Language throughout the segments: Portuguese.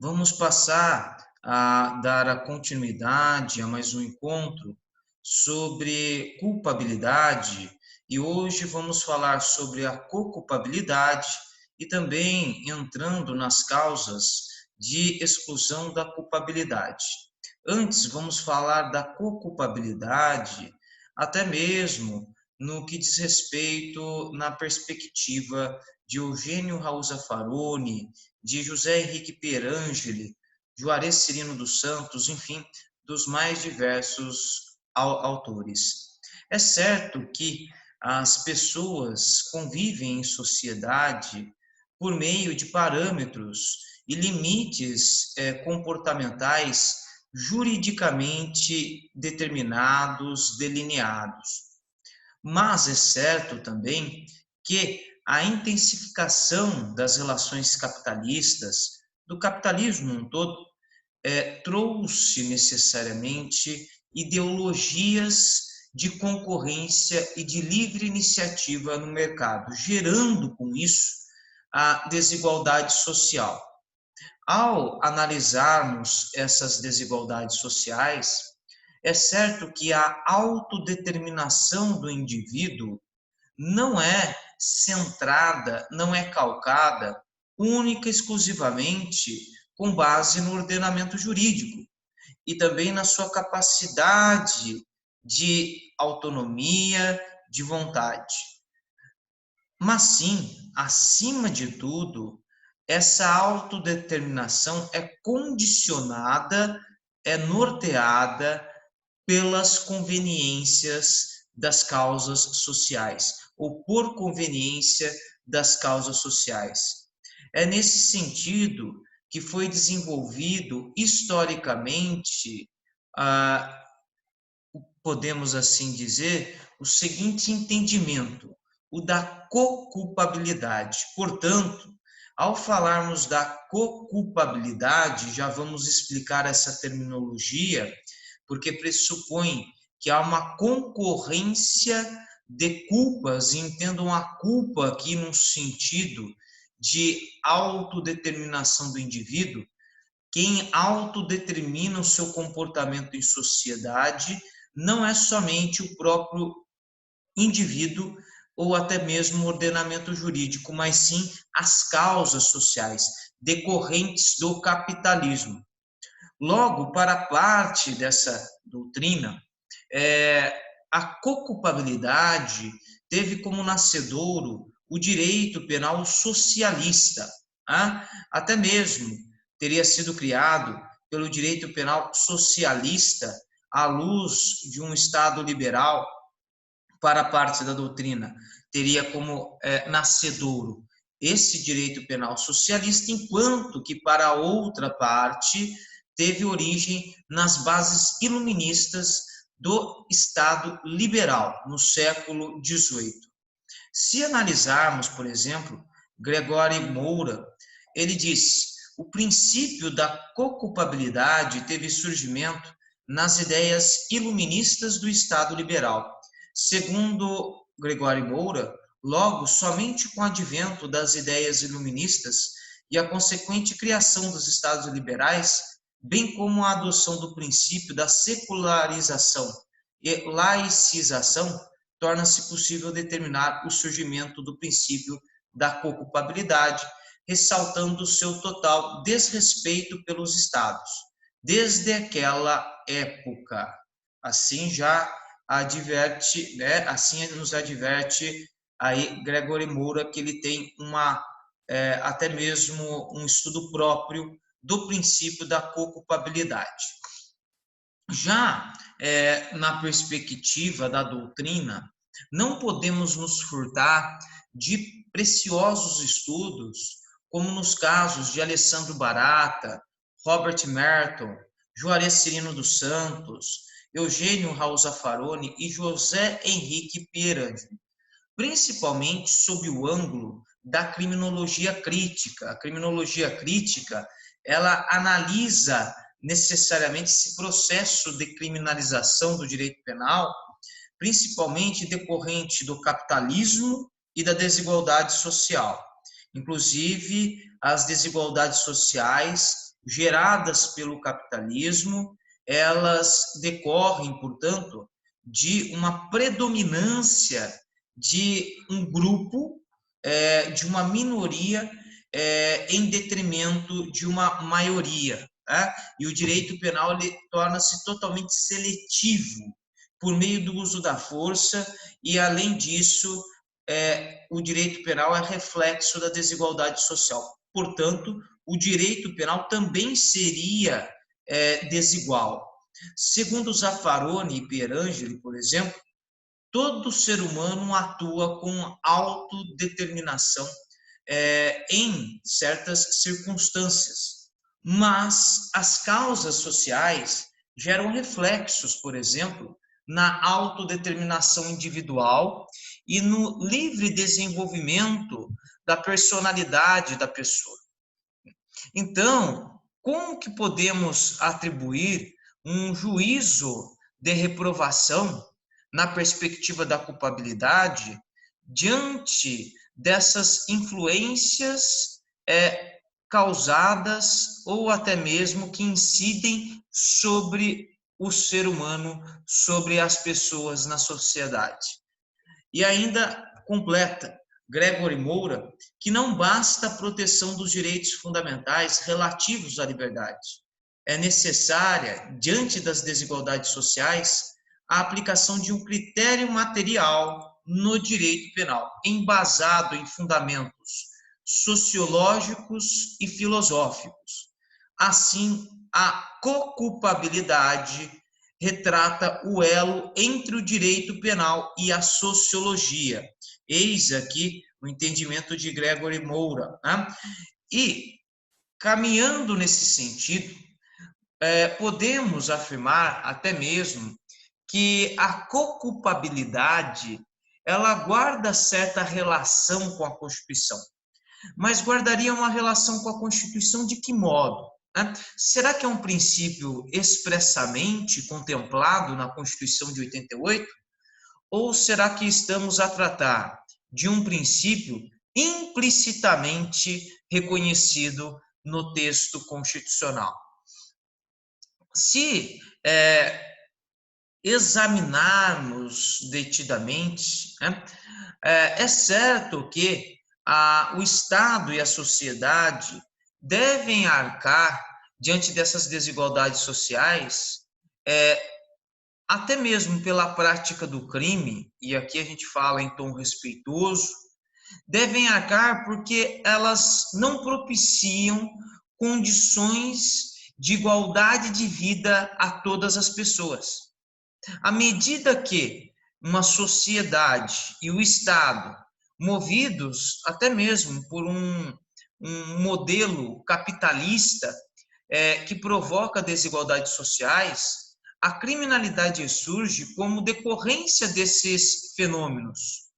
Vamos passar a dar a continuidade a mais um encontro sobre culpabilidade e hoje vamos falar sobre a co-culpabilidade e também entrando nas causas de exclusão da culpabilidade. Antes, vamos falar da co-culpabilidade, até mesmo no que diz respeito na perspectiva de Eugênio Raul Zaffaroni, de José Henrique Pierangeli, Juarez Cirino dos Santos, enfim, dos mais diversos autores. É certo que as pessoas convivem em sociedade por meio de parâmetros e limites comportamentais juridicamente determinados, delineados. Mas é certo também que a intensificação das relações capitalistas, do capitalismo um todo, trouxe necessariamente ideologias de concorrência e de livre iniciativa no mercado, gerando com isso a desigualdade social. Ao analisarmos essas desigualdades sociais, é certo que a autodeterminação do indivíduo não é centrada, não é calcada única e exclusivamente com base no ordenamento jurídico e também na sua capacidade de autonomia, de vontade. Mas sim, acima de tudo, essa autodeterminação é condicionada, é norteada pelas conveniências das causas sociais, ou por conveniência das causas sociais. É nesse sentido que foi desenvolvido historicamente, podemos assim dizer, o seguinte entendimento, o da co-culpabilidade. Portanto, ao falarmos da co-culpabilidade, já vamos explicar essa terminologia, porque pressupõe que há uma concorrência de culpas, e entendam a culpa aqui no sentido de autodeterminação do indivíduo, quem autodetermina o seu comportamento em sociedade não é somente o próprio indivíduo ou até mesmo o ordenamento jurídico, mas sim as causas sociais decorrentes do capitalismo. Logo, para parte dessa doutrina, a co-culpabilidade teve como nascedouro o direito penal socialista, até mesmo teria sido criado pelo direito penal socialista à luz de um Estado liberal. Para parte da doutrina, teria como nascedouro esse direito penal socialista, enquanto que para outra parte teve origem nas bases iluministas do Estado liberal, no século XVIII. Se analisarmos, por exemplo, Gregório Moura, ele diz: o princípio da co-culpabilidade teve surgimento nas ideias iluministas do Estado liberal. Segundo Gregório Moura, logo, somente com o advento das ideias iluministas e a consequente criação dos Estados liberais, bem como a adoção do princípio da secularização e laicização, torna-se possível determinar o surgimento do princípio da co-culpabilidade, ressaltando o seu total desrespeito pelos Estados, desde aquela época. Assim já adverte, né? Assim nos adverte aí Gregory Moura que ele tem até mesmo um estudo próprio do princípio da co-culpabilidade. Já na perspectiva da doutrina, não podemos nos furtar de preciosos estudos, como nos casos de Alessandro Barata, Robert Merton, Juarez Cirino dos Santos, Eugênio Raul Zaffaroni e José Henrique Pierangeli, principalmente sob o ângulo da criminologia crítica. A criminologia crítica, ela analisa necessariamente esse processo de criminalização do direito penal, principalmente decorrente do capitalismo e da desigualdade social. Inclusive, as desigualdades sociais geradas pelo capitalismo, elas decorrem, portanto, de uma predominância de um grupo, de uma minoria, em detrimento de uma maioria. Tá? E o direito penal torna-se totalmente seletivo por meio do uso da força e, além disso, o direito penal é reflexo da desigualdade social. Portanto, o direito penal também seria desigual. Segundo Zaffaroni e Pierangeli, por exemplo, todo ser humano atua com autodeterminação em certas circunstâncias, mas as causas sociais geram reflexos, por exemplo, na autodeterminação individual e no livre desenvolvimento da personalidade da pessoa. Então, como que podemos atribuir um juízo de reprovação na perspectiva da culpabilidade diante dessas influências causadas ou até mesmo que incidem sobre o ser humano, sobre as pessoas na sociedade? E ainda completa Gregory Moura que não basta a proteção dos direitos fundamentais relativos à liberdade. É necessária, diante das desigualdades sociais, a aplicação de um critério material no direito penal, embasado em fundamentos sociológicos e filosóficos. Assim, a coculpabilidade retrata o elo entre o direito penal e a sociologia. Eis aqui o entendimento de Gregory Moura. Né? E, caminhando nesse sentido, podemos afirmar até mesmo que a coculpabilidade ela guarda certa relação com a Constituição. Mas guardaria uma relação com a Constituição de que modo? Será que é um princípio expressamente contemplado na Constituição de 88? Ou será que estamos a tratar de um princípio implicitamente reconhecido no texto constitucional? Se examinarmos detidamente, é certo que o Estado e a sociedade devem arcar diante dessas desigualdades sociais, até mesmo pela prática do crime, e aqui a gente fala em tom respeitoso, devem arcar porque elas não propiciam condições de igualdade de vida a todas as pessoas. À medida que uma sociedade e o Estado, movidos até mesmo por um modelo capitalista que provoca desigualdades sociais, a criminalidade surge como decorrência desses fenômenos.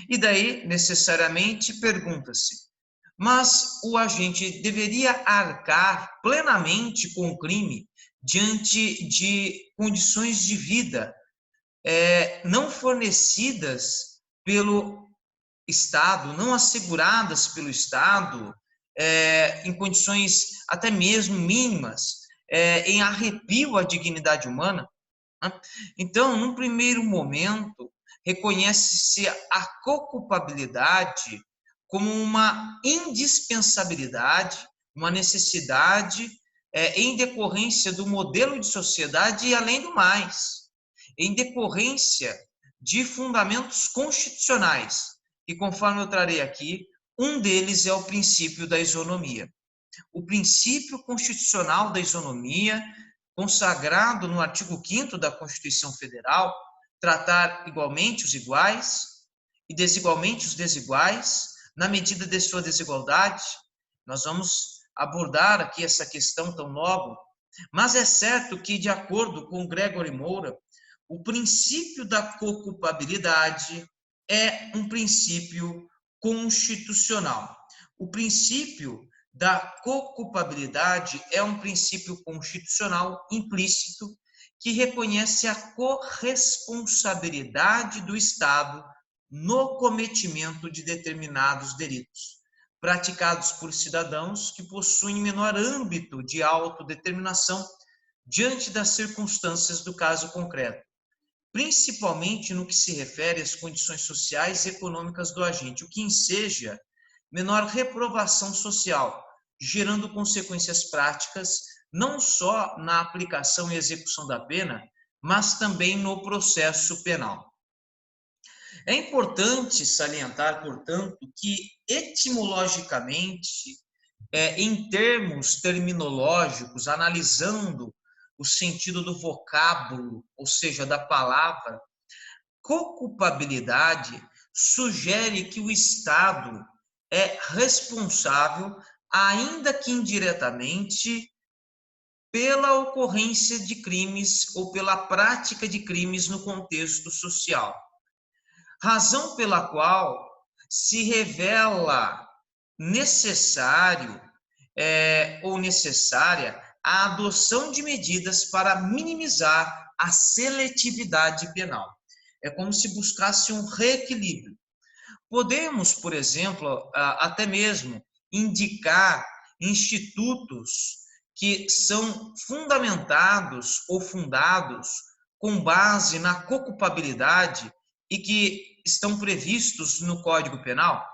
E daí, necessariamente, pergunta-se, mas o agente deveria arcar plenamente com o crime diante de condições de vida não fornecidas pelo Estado, não asseguradas pelo Estado, em condições até mesmo mínimas, em arrepio à dignidade humana? Então, num primeiro momento, reconhece-se a coculpabilidade como uma indispensabilidade, uma necessidade em decorrência do modelo de sociedade e, além do mais, em decorrência de fundamentos constitucionais, e conforme eu trarei aqui, um deles é o princípio da isonomia. O princípio constitucional da isonomia, consagrado no artigo 5º da Constituição Federal, tratar igualmente os iguais e desigualmente os desiguais, na medida de sua desigualdade. Nós vamos abordar aqui essa questão tão logo, mas é certo que, de acordo com Gregory Moura, o princípio da coculpabilidade é um princípio constitucional. O princípio da coculpabilidade é um princípio constitucional implícito que reconhece a corresponsabilidade do Estado no cometimento de determinados delitos. praticados por cidadãos que possuem menor âmbito de autodeterminação diante das circunstâncias do caso concreto, principalmente no que se refere às condições sociais e econômicas do agente, o que enseja menor reprovação social, gerando consequências práticas não só na aplicação e execução da pena, mas também no processo penal. É importante salientar, portanto, que etimologicamente, em termos terminológicos, analisando o sentido do vocábulo, ou seja, da palavra, coculpabilidade sugere que o Estado é responsável, ainda que indiretamente, pela ocorrência de crimes ou pela prática de crimes no contexto social. Razão pela qual se revela necessário ou necessária a adoção de medidas para minimizar a seletividade penal. É como se buscasse um reequilíbrio. Podemos, por exemplo, até mesmo indicar institutos que são fundamentados ou fundados com base na coculpabilidade e que estão previstos no Código Penal.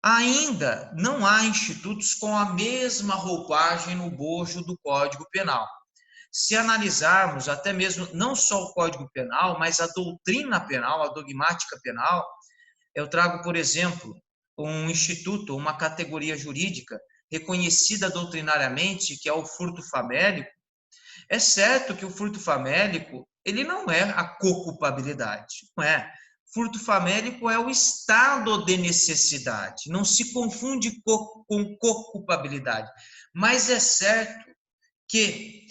Ainda não há institutos com a mesma roupagem no bojo do Código Penal. Se analisarmos até mesmo não só o Código Penal, mas a doutrina penal, a dogmática penal, eu trago, por exemplo, um instituto, uma categoria jurídica reconhecida doutrinariamente, que é o furto famélico. É certo que o furto famélico, ele não é a coculpabilidade, não é. Furto famélico é o estado de necessidade, não se confunde com coculpabilidade. Mas é certo que,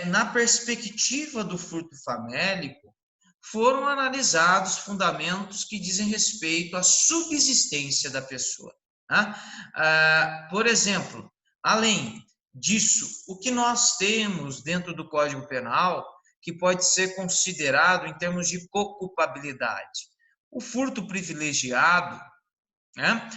na perspectiva do furto famélico, foram analisados fundamentos que dizem respeito à subsistência da pessoa. Tá? Por exemplo, além disso, o que nós temos dentro do Código Penal que pode ser considerado em termos de coculpabilidade? O furto privilegiado, né?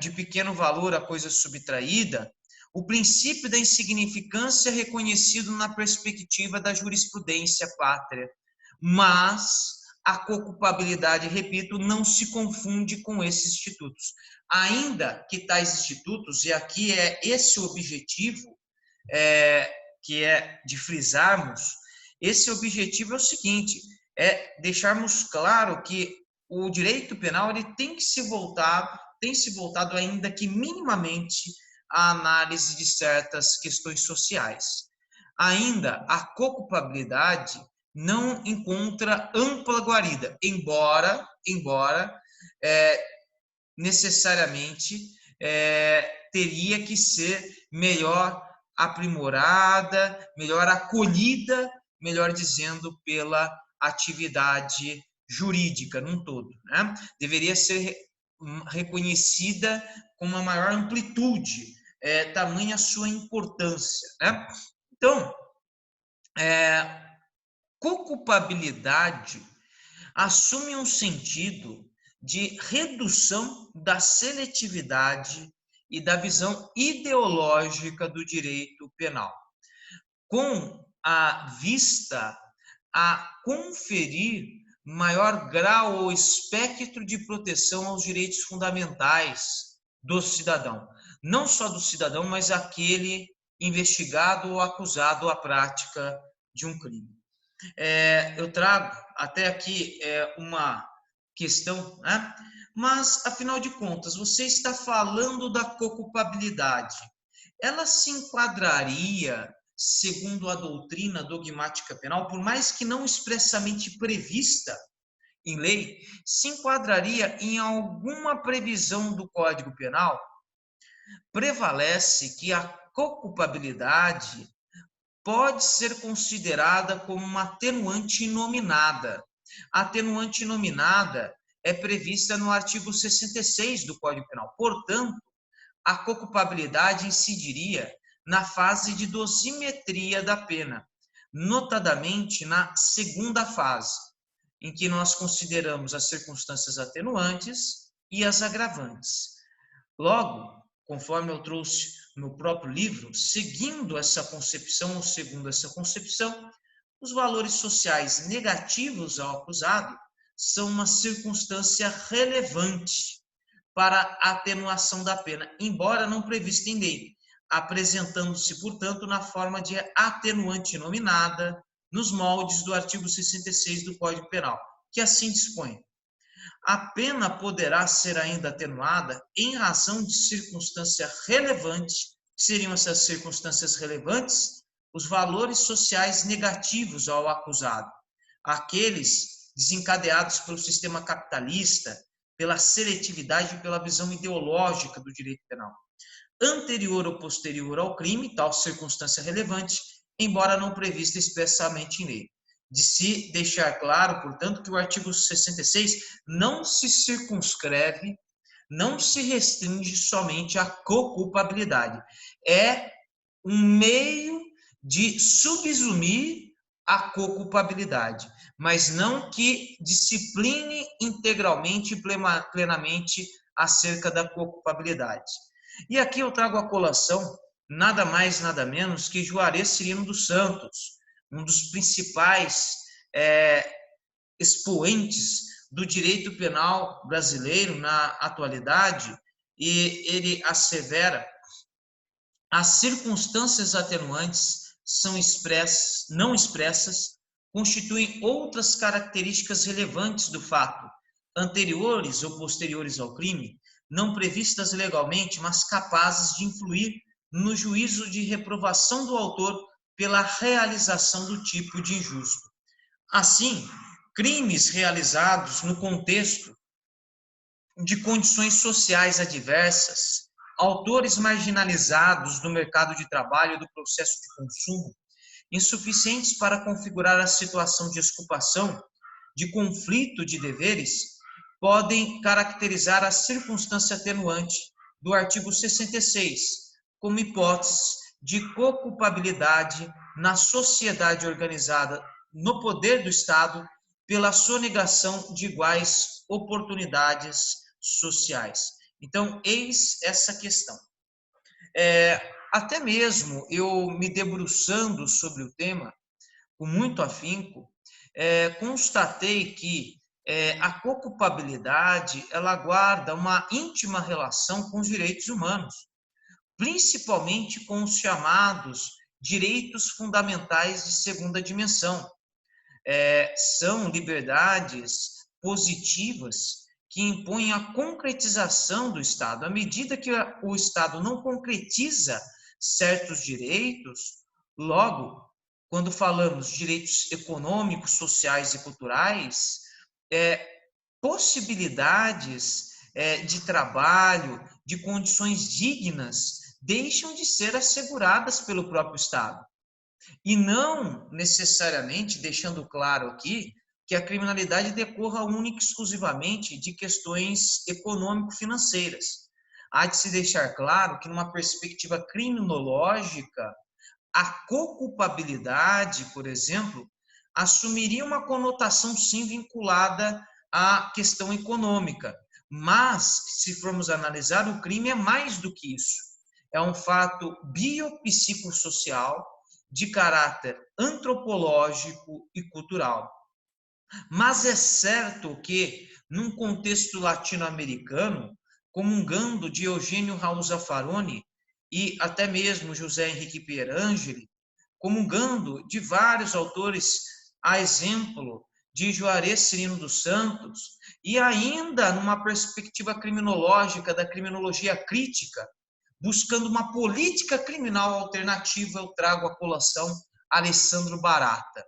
De pequeno valor a coisa subtraída, o princípio da insignificância reconhecido na perspectiva da jurisprudência pátria, mas a coculpabilidade, repito, não se confunde com esses institutos. Ainda que tais institutos, e aqui é esse o objetivo, que é de frisarmos, esse objetivo é o seguinte, é deixarmos claro que o direito penal ele tem se voltado ainda que minimamente à análise de certas questões sociais. Ainda a coculpabilidade não encontra ampla guarida, embora necessariamente teria que ser melhor aprimorada, melhor acolhida, melhor dizendo, pela atividade jurídica num todo, né? Deveria ser reconhecida com uma maior amplitude, tamanha a sua importância, né? Então, coculpabilidade assume um sentido de redução da seletividade e da visão ideológica do direito penal, com a vista a conferir maior grau ou espectro de proteção aos direitos fundamentais do cidadão. Não só do cidadão, mas aquele investigado ou acusado à prática de um crime. Eu trago até aqui uma questão, né? Mas, afinal de contas, você está falando da coculpabilidade. Ela se enquadraria, segundo a doutrina dogmática penal, por mais que não expressamente prevista em lei, se enquadraria em alguma previsão do Código Penal? Prevalece que a coculpabilidade pode ser considerada como uma atenuante inominada. A atenuante inominada é prevista no artigo 66 do Código Penal. Portanto, a coculpabilidade incidiria na fase de dosimetria da pena, notadamente na segunda fase, em que nós consideramos as circunstâncias atenuantes e as agravantes. Logo, conforme eu trouxe no próprio livro, seguindo essa concepção ou segundo essa concepção, os valores sociais negativos ao acusado são uma circunstância relevante para a atenuação da pena, embora não prevista em lei, apresentando-se, portanto, na forma de atenuante nominada, nos moldes do artigo 66 do Código Penal, que assim dispõe: a pena poderá ser ainda atenuada em razão de circunstância relevante, que seriam essas circunstâncias relevantes, os valores sociais negativos ao acusado, aqueles desencadeados pelo sistema capitalista, pela seletividade e pela visão ideológica do direito penal, anterior ou posterior ao crime, tal circunstância relevante, embora não prevista expressamente em lei. De se deixar claro, portanto, que o artigo 66 não se circunscreve, não se restringe somente à coculpabilidade. É um meio de subsumir a coculpabilidade, mas não que discipline integralmente e plenamente acerca da coculpabilidade. E aqui eu trago à colação nada mais, nada menos que Juarez Cirino dos Santos, um dos principais expoentes do direito penal brasileiro na atualidade, e ele assevera: as circunstâncias atenuantes são expressas, não expressas, constituem outras características relevantes do fato, anteriores ou posteriores ao crime, não previstas legalmente, mas capazes de influir no juízo de reprovação do autor pela realização do tipo de injusto. Assim, crimes realizados no contexto de condições sociais adversas, autores marginalizados do mercado de trabalho e do processo de consumo, insuficientes para configurar a situação de exculpação, de conflito de deveres, podem caracterizar a circunstância atenuante do artigo 66 como hipótese de coculpabilidade na sociedade organizada no poder do Estado pela sonegação de iguais oportunidades sociais. Então, eis essa questão. Até mesmo eu me debruçando sobre o tema, com muito afinco, constatei que a coculpabilidade ela guarda uma íntima relação com os direitos humanos, principalmente com os chamados direitos fundamentais de segunda dimensão. São liberdades positivas que impõem a concretização do Estado. À medida que o Estado não concretiza certos direitos, logo, quando falamos de direitos econômicos, sociais e culturais, possibilidades de trabalho, de condições dignas, deixam de ser asseguradas pelo próprio Estado. E não necessariamente deixando claro aqui que a criminalidade decorra única e exclusivamente de questões econômico-financeiras. Há de se deixar claro que, numa perspectiva criminológica, a coculpabilidade, por exemplo, assumiria uma conotação sim vinculada à questão econômica. Mas, se formos analisar, o crime é mais do que isso. É um fato biopsicossocial de caráter antropológico e cultural. Mas é certo que, num contexto latino-americano, comungando de Eugênio Raul Zaffaroni e até mesmo José Henrique Pierangeli, comungando de vários autores, a exemplo de Juarez Cirino dos Santos, e ainda numa perspectiva criminológica, da criminologia crítica, buscando uma política criminal alternativa, eu trago à colação Alessandro Barata.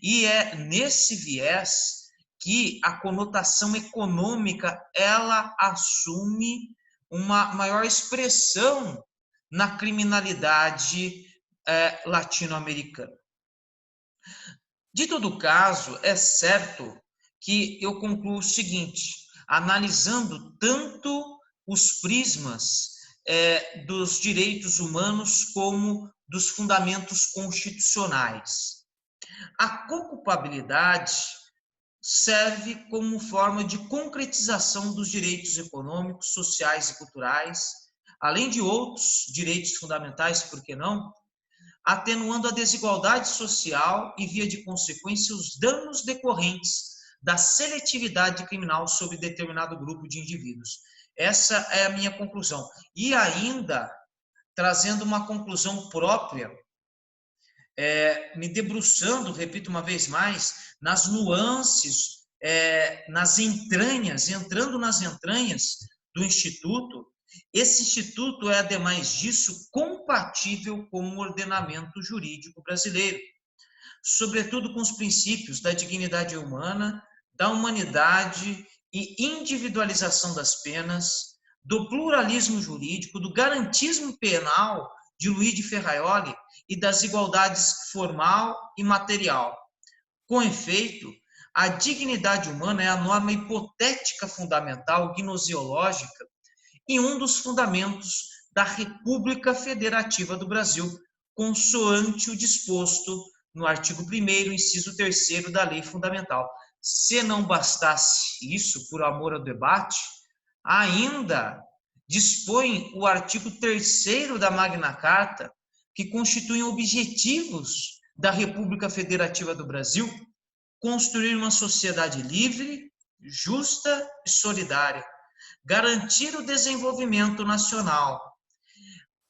E é nesse viés que a conotação econômica ela assume uma maior expressão na criminalidade latino-americana. De todo caso, é certo que eu concluo o seguinte: analisando tanto os prismas dos direitos humanos como dos fundamentos constitucionais, a coculpabilidade serve como forma de concretização dos direitos econômicos, sociais e culturais, além de outros direitos fundamentais, por que não? Atenuando a desigualdade social e, via de consequência, os danos decorrentes da seletividade criminal sobre determinado grupo de indivíduos. Essa é a minha conclusão. E ainda, trazendo uma conclusão própria, me debruçando, repito uma vez mais, nas nuances, nas entranhas, entrando nas entranhas do Instituto. Esse Instituto é, ademais disso, compatível com o ordenamento jurídico brasileiro, sobretudo com os princípios da dignidade humana, da humanidade e individualização das penas, do pluralismo jurídico, do garantismo penal de Luiz de Ferraioli e das igualdades formal e material. Com efeito, a dignidade humana é a norma hipotética fundamental gnoseológica e um dos fundamentos da República Federativa do Brasil, consoante o disposto no artigo 1º, inciso 3º da Lei Fundamental. Se não bastasse isso, por amor ao debate, ainda dispõe o artigo 3º da Magna Carta, que constituem objetivos da República Federativa do Brasil, construir uma sociedade livre, justa e solidária, garantir o desenvolvimento nacional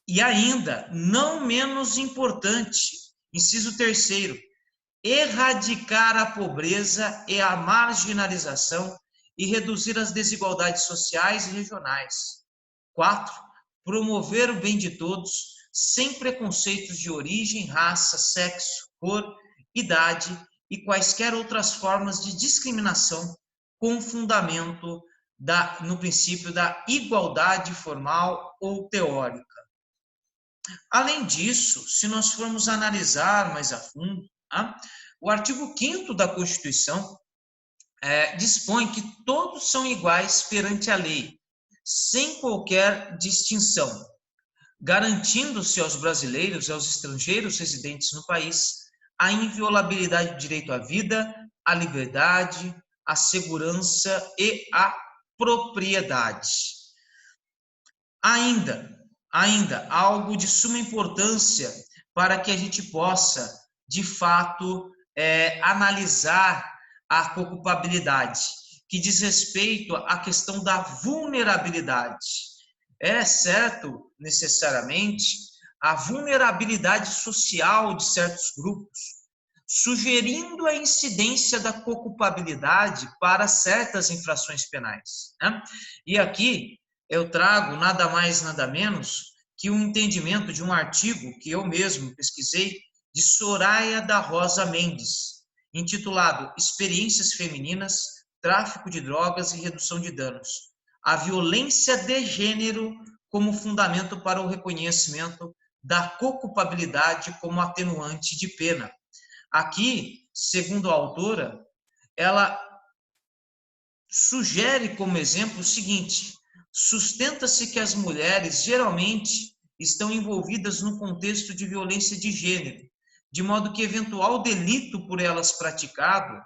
e ainda, não menos importante, inciso 3º, erradicar a pobreza e a marginalização e reduzir as desigualdades sociais e regionais. 4. Promover o bem de todos, sem preconceitos de origem, raça, sexo, cor, idade e quaisquer outras formas de discriminação, com fundamento no princípio da igualdade formal ou teórica. Além disso, se nós formos analisar mais a fundo, o artigo 5º da Constituição dispõe que todos são iguais perante a lei, sem qualquer distinção, garantindo-se aos brasileiros e aos estrangeiros residentes no país a inviolabilidade do direito à vida, à liberdade, à segurança e à propriedade. Ainda, algo de suma importância para que a gente possa, de fato, analisar a coocupabilidade, que diz respeito à questão da vulnerabilidade. É certo, necessariamente, a vulnerabilidade social de certos grupos, sugerindo a incidência da coocupabilidade para certas infrações penais, né? E aqui eu trago nada mais, nada menos que um entendimento de um artigo que eu mesmo pesquisei, de Soraya da Rosa Mendes, intitulado Experiências Femininas, Tráfico de Drogas e Redução de Danos. A violência de gênero como fundamento para o reconhecimento da coocupabilidade como atenuante de pena. Aqui, segundo a autora, ela sugere como exemplo o seguinte: sustenta-se que as mulheres geralmente estão envolvidas no contexto de violência de gênero, de modo que eventual delito por elas praticado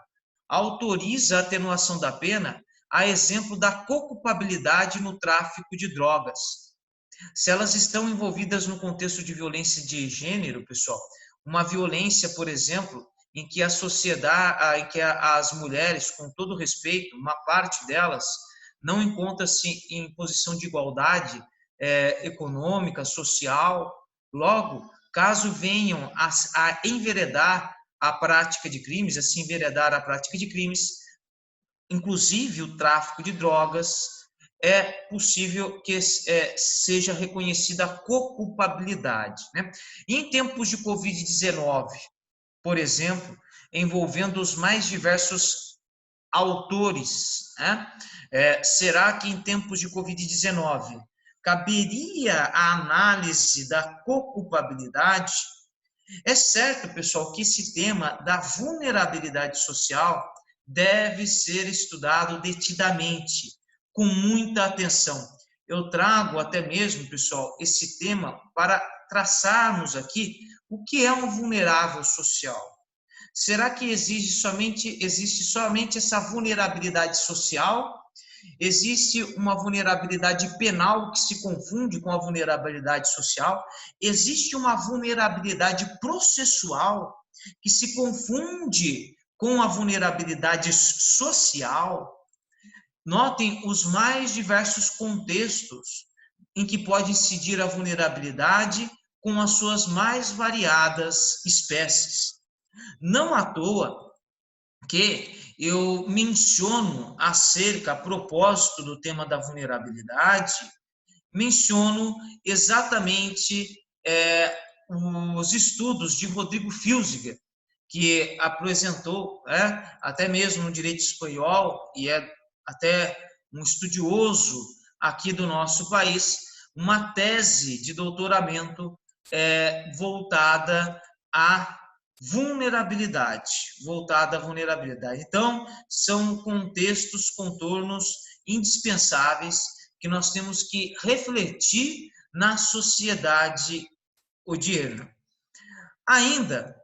autoriza a atenuação da pena, a exemplo da coocupabilidade no tráfico de drogas. Se elas estão envolvidas no contexto de violência de gênero, pessoal, uma violência, por exemplo, em que a sociedade, em que as mulheres, com todo respeito, uma parte delas não encontra-se em posição de igualdade econômica, social. Logo, caso venham a enveredar a prática de crimes, a se enveredar a prática de crimes, inclusive o tráfico de drogas, é possível que seja reconhecida a coocupabilidade, né? E em tempos de Covid-19, por exemplo, envolvendo os mais diversos autores, né? Será que em tempos de Covid-19 caberia a análise da coocupabilidade? É certo, pessoal, que esse tema da vulnerabilidade social deve ser estudado detidamente, com muita atenção. Eu trago até mesmo, pessoal, esse tema para traçarmos aqui o que é um vulnerável social. Será que existe somente essa vulnerabilidade social? Existe uma vulnerabilidade penal que se confunde com a vulnerabilidade social? Existe uma vulnerabilidade processual que se confunde com a vulnerabilidade social? Notem os mais diversos contextos em que pode incidir a vulnerabilidade com as suas mais variadas espécies. Não à toa que eu menciono a propósito do tema da vulnerabilidade, menciono exatamente os estudos de Rodrigo Filsinger, que apresentou, até mesmo no direito espanhol, e é até um estudioso aqui do nosso país, uma tese de doutoramento voltada à vulnerabilidade, Então, são contextos, contornos indispensáveis que nós temos que refletir na sociedade odierna. Ainda,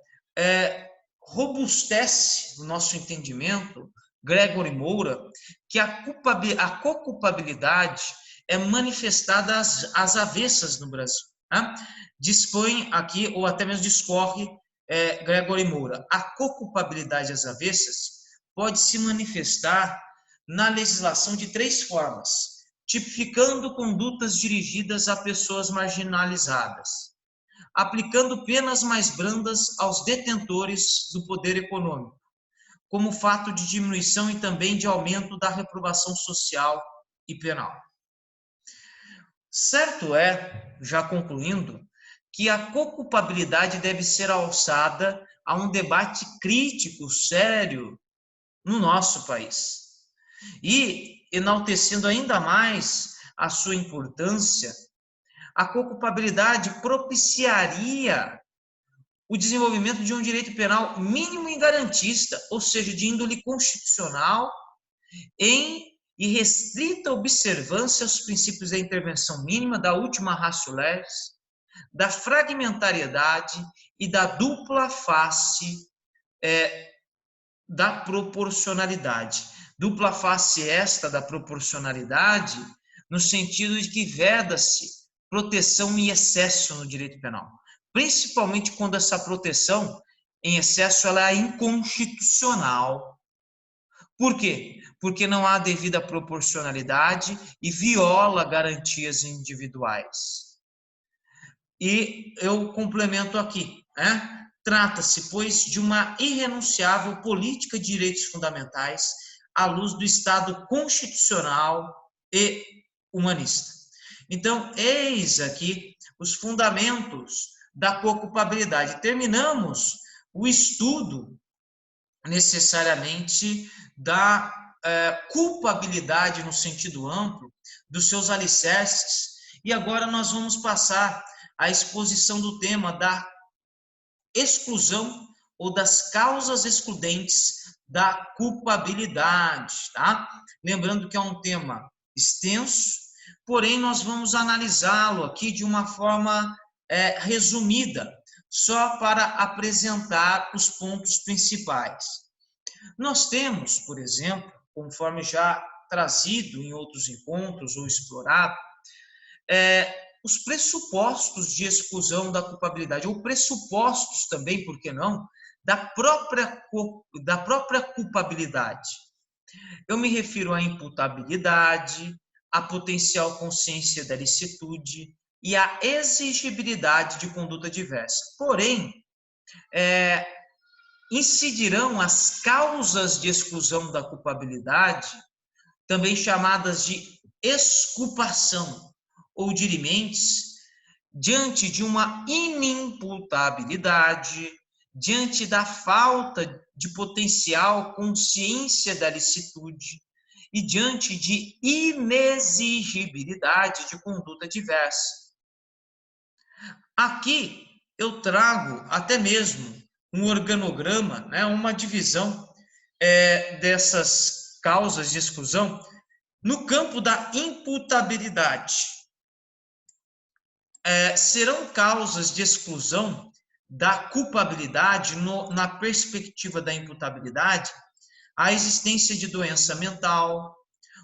robustece o nosso entendimento, Gregory Moura, que a coculpabilidade é manifestada às avessas no Brasil. Né? Dispõe aqui, ou até mesmo discorre, Gregory Moura, a coculpabilidade às avessas pode se manifestar na legislação de 3 formas, tipificando condutas dirigidas a pessoas marginalizadas, aplicando penas mais brandas aos detentores do poder econômico, como fato de diminuição e também de aumento da reprovação social e penal. Certo é, já concluindo, que a coculpabilidade deve ser alçada a um debate crítico, sério, no nosso país. E, enaltecendo ainda mais a sua importância, a coculpabilidade propiciaria o desenvolvimento de um direito penal mínimo e garantista, ou seja, de índole constitucional, em irrestrita observância aos princípios da intervenção mínima, da última ratio lex, da fragmentariedade e da dupla face da proporcionalidade. Dupla face esta da proporcionalidade, no sentido de que veda-se proteção em excesso no direito penal, principalmente quando essa proteção em excesso ela é inconstitucional. Por quê? Porque não há devida proporcionalidade e viola garantias individuais. E eu complemento aqui, né? Trata-se, pois, de uma irrenunciável política de direitos fundamentais à luz do Estado constitucional e humanista. Então, eis aqui os fundamentos da coculpabilidade. Terminamos o estudo, necessariamente, da culpabilidade no sentido amplo, dos seus alicerces, e agora nós vamos passar à exposição do tema da exclusão ou das causas excludentes da culpabilidade, tá? Lembrando que é um tema extenso, porém nós vamos analisá-lo aqui de uma forma resumida, só para apresentar os pontos principais. Nós temos, por exemplo, conforme já trazido em outros encontros ou explorado, os pressupostos de exclusão da culpabilidade, ou pressupostos também, por que não, da própria culpabilidade. Eu me refiro à imputabilidade, à potencial consciência da licitude e à exigibilidade de conduta diversa. Porém, incidirão as causas de exclusão da culpabilidade, também chamadas de exculpação ou dirimentes, diante de uma inimputabilidade, diante da falta de potencial consciência da licitude e diante de inexigibilidade de conduta diversa. Aqui eu trago até mesmo um organograma, né, uma divisão dessas causas de exclusão no campo da imputabilidade. Serão causas de exclusão da culpabilidade, na perspectiva da imputabilidade, a existência de doença mental,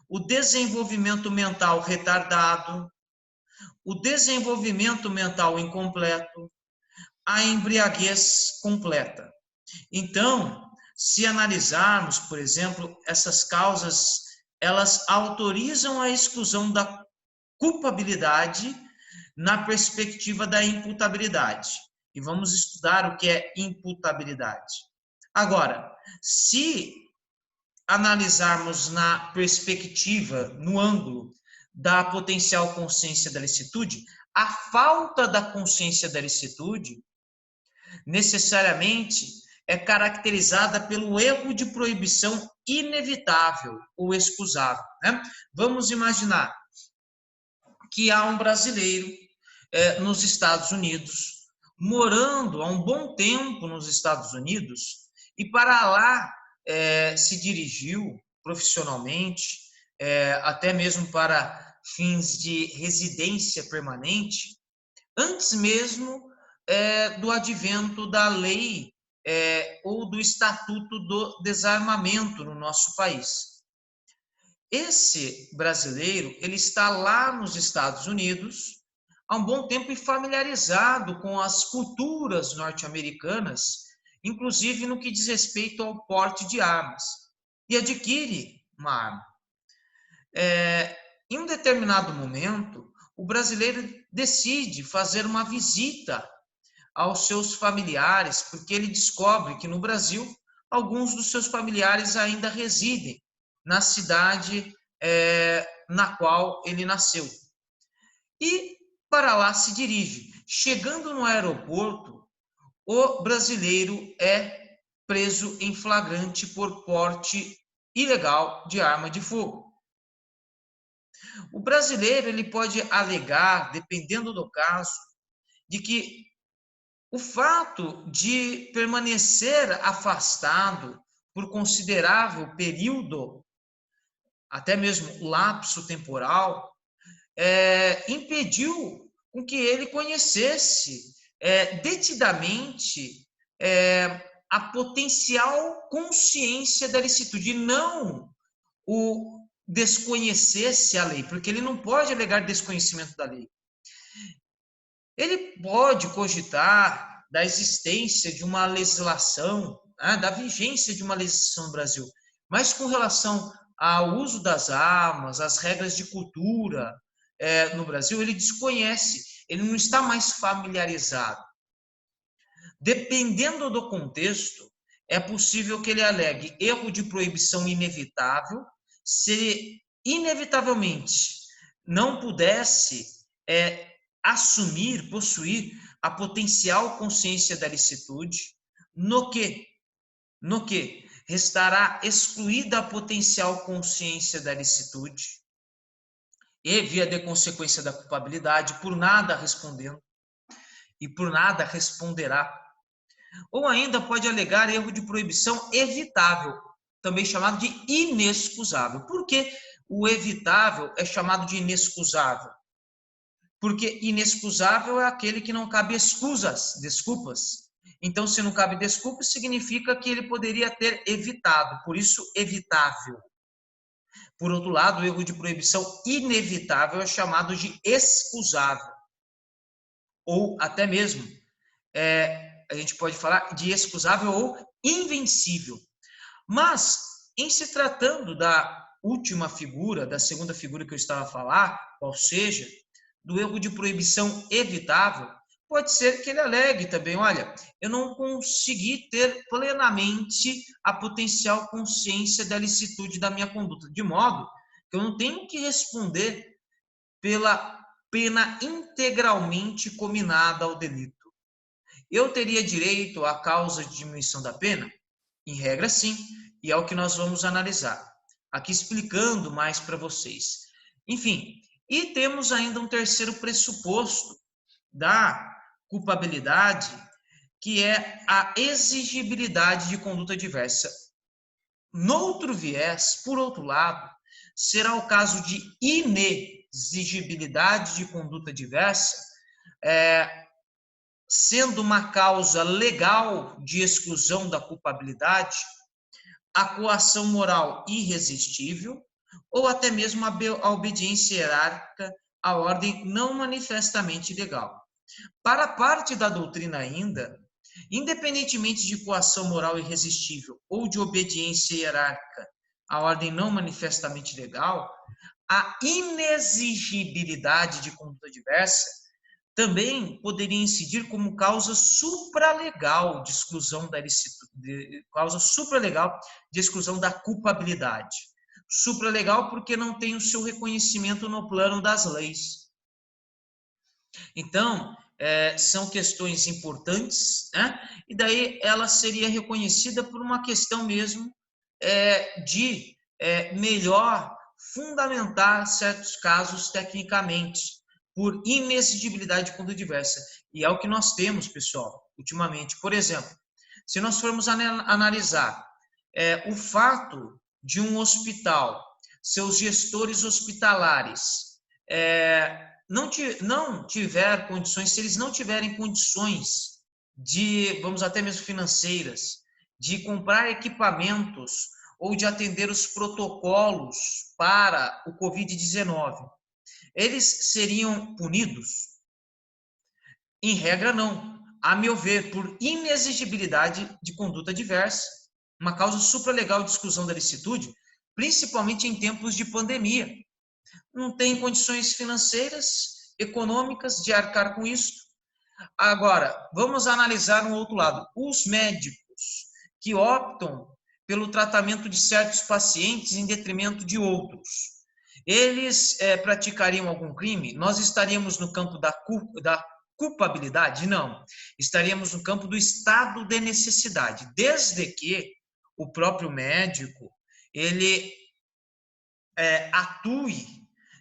o desenvolvimento mental retardado, o desenvolvimento mental incompleto, a embriaguez completa. Então, se analisarmos, por exemplo, essas causas, elas autorizam a exclusão da culpabilidade na perspectiva da imputabilidade. E vamos estudar o que é imputabilidade. Agora, se analisarmos na perspectiva, no ângulo da potencial consciência da licitude, a falta da consciência da licitude necessariamente é caracterizada pelo erro de proibição inevitável ou excusável, né? Vamos imaginar que há um brasileiro nos Estados Unidos, morando há um bom tempo nos Estados Unidos, e para lá se dirigiu profissionalmente, até mesmo para fins de residência permanente, antes mesmo do advento da lei ou do Estatuto do Desarmamento no nosso país. Esse brasileiro, ele está lá nos Estados Unidos há um bom tempo e familiarizado com as culturas norte-americanas, inclusive no que diz respeito ao porte de armas, e adquire uma arma. Em um determinado momento, o brasileiro decide fazer uma visita aos seus familiares, porque ele descobre que no Brasil, alguns dos seus familiares ainda residem na cidade na qual ele nasceu. E para lá se dirige. Chegando no aeroporto, o brasileiro é preso em flagrante por porte ilegal de arma de fogo. O brasileiro ele pode alegar, dependendo do caso, de que o fato de permanecer afastado por considerável período, até mesmo lapso temporal, impediu com que ele conhecesse detidamente a potencial consciência da licitude, e não o desconhecesse a lei, porque ele não pode alegar desconhecimento da lei. Ele pode cogitar da existência de uma legislação, da vigência de uma legislação no Brasil, mas com relação ao uso das armas, as regras de cultura no Brasil, ele desconhece, ele não está mais familiarizado. Dependendo do contexto, é possível que ele alegue erro de proibição inevitável, se inevitavelmente não pudesse assumir, possuir a potencial consciência da licitude, no que restará excluída a potencial consciência da licitude, e via de consequência da culpabilidade, por nada respondendo, e por nada responderá. Ou ainda pode alegar erro de proibição evitável, também chamado de inexcusável. Por que o evitável é chamado de inexcusável? Porque inexcusável é aquele que não cabe escusas, desculpas. Então, se não cabe desculpas, significa que ele poderia ter evitado, por isso, evitável. Por outro lado, o erro de proibição inevitável é chamado de excusável. Ou até mesmo, a gente pode falar de excusável ou invencível. Mas, em se tratando da última figura, da segunda figura que eu estava a falar, ou seja, do erro de proibição evitável, pode ser que ele alegue também, olha, eu não consegui ter plenamente a potencial consciência da licitude da minha conduta, de modo que eu não tenho que responder pela pena integralmente cominada ao delito. Eu teria direito à causa de diminuição da pena? Em regra, sim, e é o que nós vamos analisar. Aqui explicando mais para vocês. Enfim, e temos ainda um terceiro pressuposto da culpabilidade, que é a exigibilidade de conduta diversa. Noutro viés, por outro lado, será o caso de inexigibilidade de conduta diversa, sendo uma causa legal de exclusão da culpabilidade, a coação moral irresistível, ou até mesmo a obediência hierárquica à ordem não manifestamente legal. Para a parte da doutrina ainda, independentemente de coação moral irresistível ou de obediência hierárquica à ordem não manifestamente legal, a inexigibilidade de conduta diversa também poderia incidir como causa supralegal de exclusão da causa supralegal de exclusão da culpabilidade. Supralegal porque não tem o seu reconhecimento no plano das leis. Então, são questões importantes, né? E daí ela seria reconhecida por uma questão mesmo de melhor fundamentar certos casos tecnicamente, por inexigibilidade de conduta diversa. E é o que nós temos, pessoal, ultimamente. Por exemplo, se nós formos analisar o fato de um hospital, seus gestores hospitalares, não tiver condições, se eles não tiverem condições de, vamos até mesmo financeiras, de comprar equipamentos ou de atender os protocolos para o Covid-19, eles seriam punidos? Em regra, não. A meu ver, por inexigibilidade de conduta diversa, uma causa supralegal de exclusão da licitude, principalmente em tempos de pandemia. Não tem condições financeiras, econômicas de arcar com isso. Agora, vamos analisar um outro lado. Os médicos que optam pelo tratamento de certos pacientes em detrimento de outros, eles praticariam algum crime? Nós estaríamos no campo da culpabilidade? Não. Estaríamos no campo do estado de necessidade, desde que o próprio médico ele atue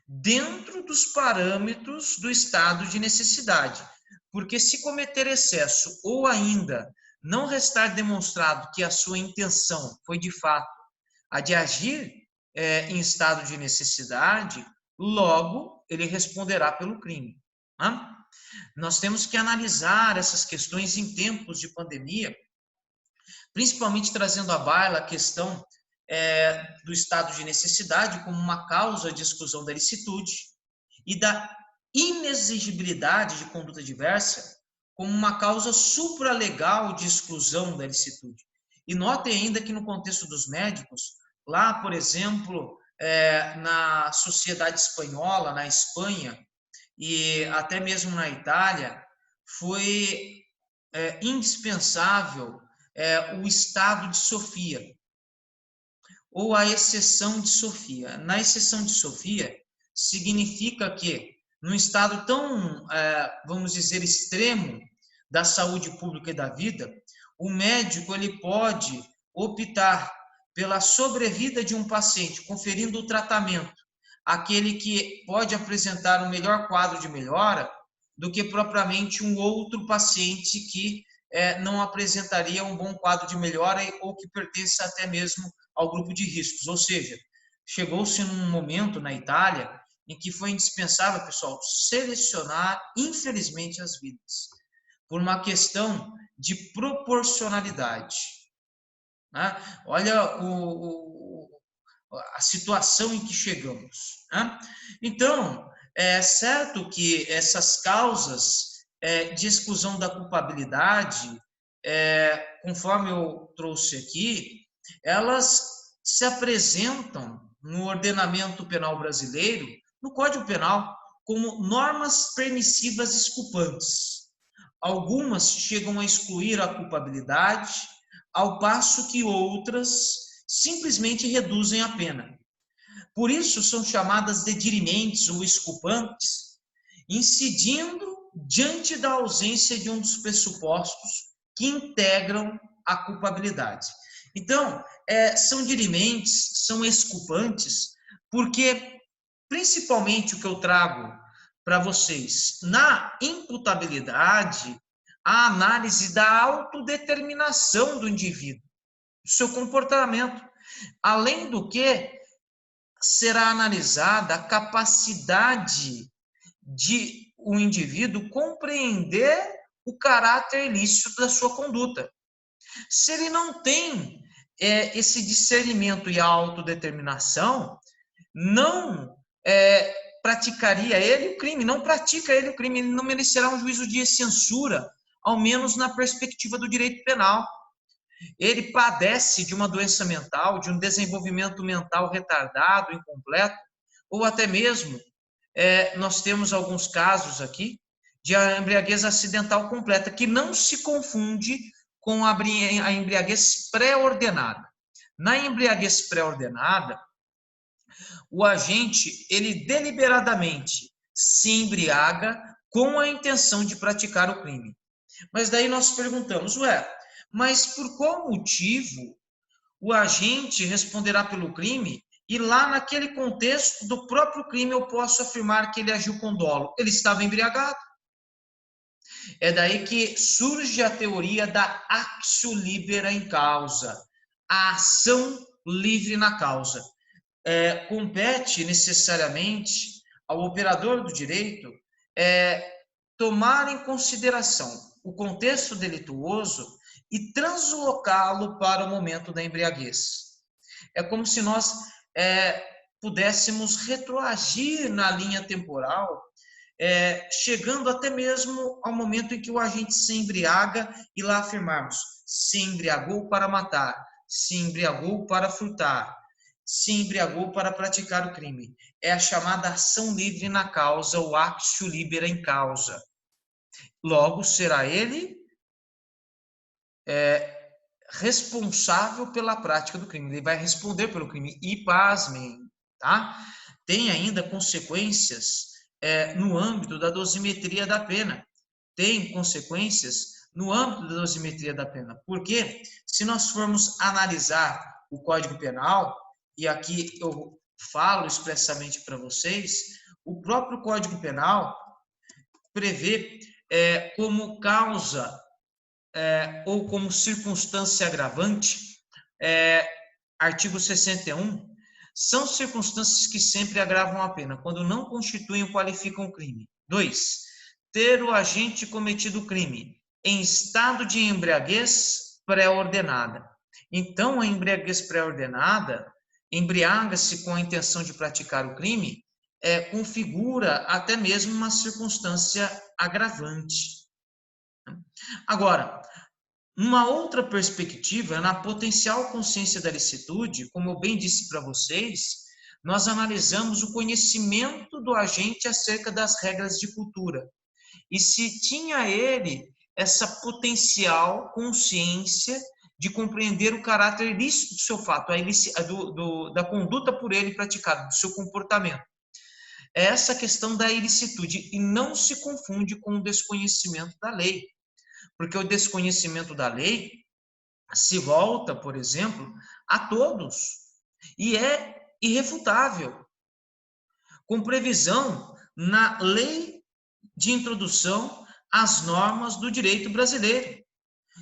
dentro dos parâmetros do estado de necessidade. Porque se cometer excesso ou ainda não restar demonstrado que a sua intenção foi de fato a de agir em estado de necessidade, logo ele responderá pelo crime. Tá? Nós temos que analisar essas questões em tempos de pandemia, principalmente trazendo à baila a questão do estado de necessidade como uma causa de exclusão da licitude e da inexigibilidade de conduta diversa como uma causa supralegal de exclusão da licitude. E notem ainda que no contexto dos médicos, lá, por exemplo, na sociedade espanhola, na Espanha e até mesmo na Itália, foi indispensável o estado de Sofia, ou a exceção de Sofia. Na exceção de Sofia, significa que, num estado tão, vamos dizer, extremo da saúde pública e da vida, o médico ele pode optar pela sobrevida de um paciente, conferindo o tratamento àquele que pode apresentar um melhor quadro de melhora do que propriamente um outro paciente que não apresentaria um bom quadro de melhora ou que pertence até mesmo ao grupo de riscos. Ou seja, chegou-se num momento na Itália em que foi indispensável, pessoal, selecionar, infelizmente, as vidas, por uma questão de proporcionalidade. Né? Olha a situação em que chegamos. Né? Então, é certo que essas causas de exclusão da culpabilidade, conforme eu trouxe aqui, elas se apresentam no ordenamento penal brasileiro, no Código Penal, como normas permissivas exculpantes. Algumas chegam a excluir a culpabilidade, ao passo que outras simplesmente reduzem a pena. Por isso são chamadas de dirimentes ou exculpantes, incidindo diante da ausência de um dos pressupostos que integram a culpabilidade. Então, são dirimentes, são exculpantes, porque, principalmente o que eu trago para vocês, na imputabilidade, a análise da autodeterminação do indivíduo, do seu comportamento, além do que será analisada a capacidade de o indivíduo compreender o caráter ilícito da sua conduta. Se ele não tem esse discernimento e autodeterminação, não praticaria ele o crime, não pratica ele o crime, ele não merecerá um juízo de censura, ao menos na perspectiva do direito penal. Ele padece de uma doença mental, de um desenvolvimento mental retardado, incompleto, ou até mesmo, nós temos alguns casos aqui de embriaguez acidental completa, que não se confunde com a embriaguez pré-ordenada. Na embriaguez pré-ordenada, o agente, ele deliberadamente se embriaga com a intenção de praticar o crime. Mas daí nós perguntamos, mas por qual motivo o agente responderá pelo crime e lá naquele contexto do próprio crime eu posso afirmar que ele agiu com dolo? Ele estava embriagado. É daí que surge a teoria da actio libera in causa, a ação livre na causa. Compete necessariamente ao operador do direito tomar em consideração o contexto delituoso e translocá-lo para o momento da embriaguez. É como se nós pudéssemos retroagir na linha temporal, chegando até mesmo ao momento em que o agente se embriaga e lá afirmarmos: se embriagou para matar, se embriagou para furtar, se embriagou para praticar o crime. É a chamada ação livre na causa, o actio libera in causa. Logo, será ele responsável pela prática do crime. Ele vai responder pelo crime. E pasmem, tá? Tem ainda consequências no âmbito da dosimetria da pena. Tem consequências no âmbito da dosimetria da pena. Porque se nós formos analisar o Código Penal, e aqui eu falo expressamente para vocês, o próprio Código Penal prevê como causa ou como circunstância agravante, artigo 61, são circunstâncias que sempre agravam a pena, quando não constituem ou qualificam o crime. 2. Ter o agente cometido o crime em estado de embriaguez pré-ordenada. Então, a embriaguez pré-ordenada embriaga-se com a intenção de praticar o crime, configura até mesmo uma circunstância agravante. Agora, uma outra perspectiva, na potencial consciência da licitude, como eu bem disse para vocês, nós analisamos o conhecimento do agente acerca das regras de cultura. E se tinha ele essa potencial consciência de compreender o caráter ilícito do seu fato, da conduta por ele praticada, do seu comportamento. É essa questão da ilicitude, e não se confunde com o desconhecimento da lei. Porque o desconhecimento da lei se volta, por exemplo, a todos e é irrefutável, com previsão na lei de introdução às normas do direito brasileiro.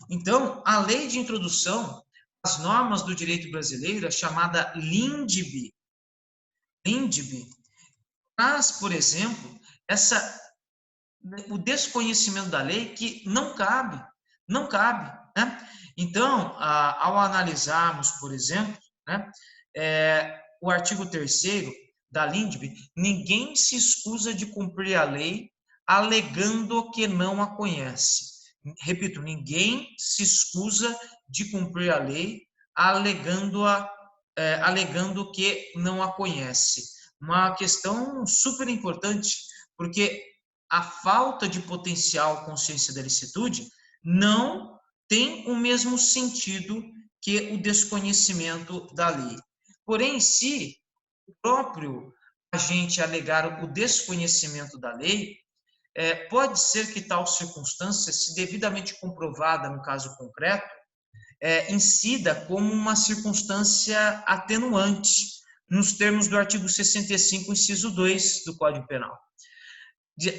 Então, a lei de introdução às normas do direito brasileiro, a chamada LINDB, traz, por exemplo, o desconhecimento da lei que não cabe, né? Então, ao analisarmos, por exemplo, né, o artigo 3º da LINDB, ninguém se escusa de cumprir a lei alegando que não a conhece. Repito, ninguém se escusa de cumprir a lei alegando que não a conhece. Uma questão super importante, porque a falta de potencial consciência da licitude não tem o mesmo sentido que o desconhecimento da lei. Porém, se o próprio agente alegar o desconhecimento da lei, pode ser que tal circunstância, se devidamente comprovada no caso concreto, incida como uma circunstância atenuante, nos termos do artigo 65, inciso 2 do Código Penal,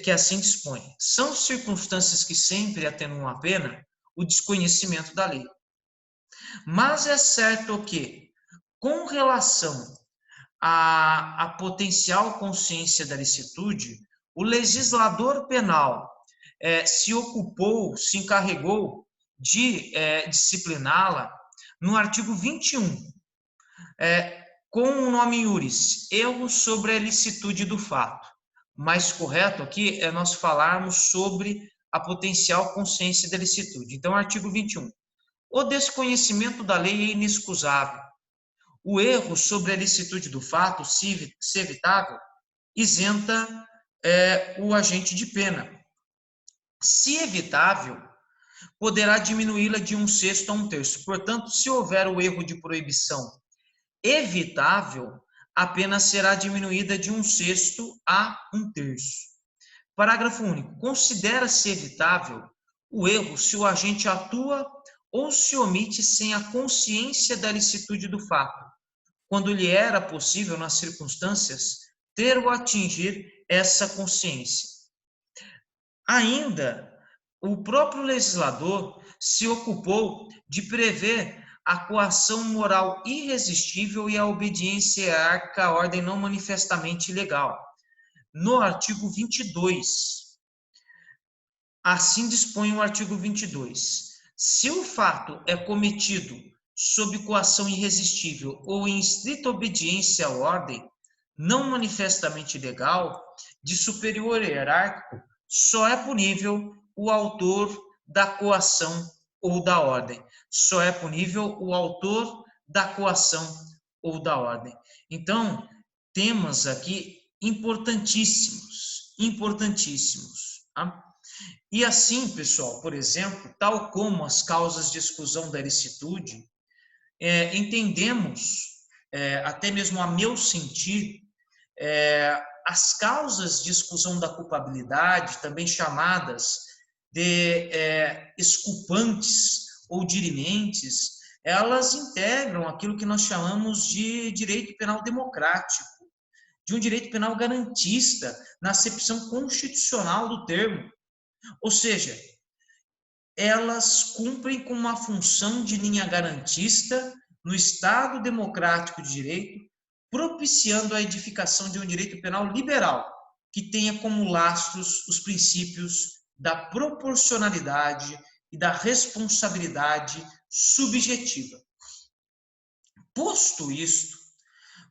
que assim dispõe. São circunstâncias que sempre atenuam a pena o desconhecimento da lei. Mas é certo que, com relação à potencial consciência da licitude, o legislador penal se ocupou, se encarregou de discipliná-la no artigo 21, com o nome iuris, erro sobre a ilicitude do fato. Mais correto aqui é nós falarmos sobre a potencial consciência da ilicitude. Então, artigo 21. O desconhecimento da lei é inexcusável. O erro sobre a ilicitude do fato, se evitável, isenta o agente de pena. Se evitável, poderá diminuí-la de 1/6 a 1/3. Portanto, se houver o erro de proibição evitável, a pena será diminuída de 1/6 a 1/3. Parágrafo único. Considera-se evitável o erro se o agente atua ou se omite sem a consciência da ilicitude do fato, quando lhe era possível, nas circunstâncias, ter ou atingir essa consciência. Ainda, o próprio legislador se ocupou de prever a coação moral irresistível e a obediência hierárquica à ordem não manifestamente ilegal. No artigo 22, assim dispõe o artigo 22. Se o fato é cometido sob coação irresistível ou em estrita obediência à ordem não manifestamente ilegal, de superior hierárquico, só é punível o autor da coação ou da ordem. Só é punível o autor da coação ou da ordem. Então, temas aqui importantíssimos, importantíssimos. Tá? E assim, pessoal, por exemplo, tal como as causas de exclusão da ilicitude, entendemos, até mesmo a meu sentir, as causas de exclusão da culpabilidade, também chamadas de exculpantes ou dirimentes, elas integram aquilo que nós chamamos de direito penal democrático, de um direito penal garantista, na acepção constitucional do termo. Ou seja, elas cumprem com uma função de linha garantista no Estado democrático de direito, propiciando a edificação de um direito penal liberal, que tenha como lastros os princípios da proporcionalidade e da responsabilidade subjetiva. Posto isto,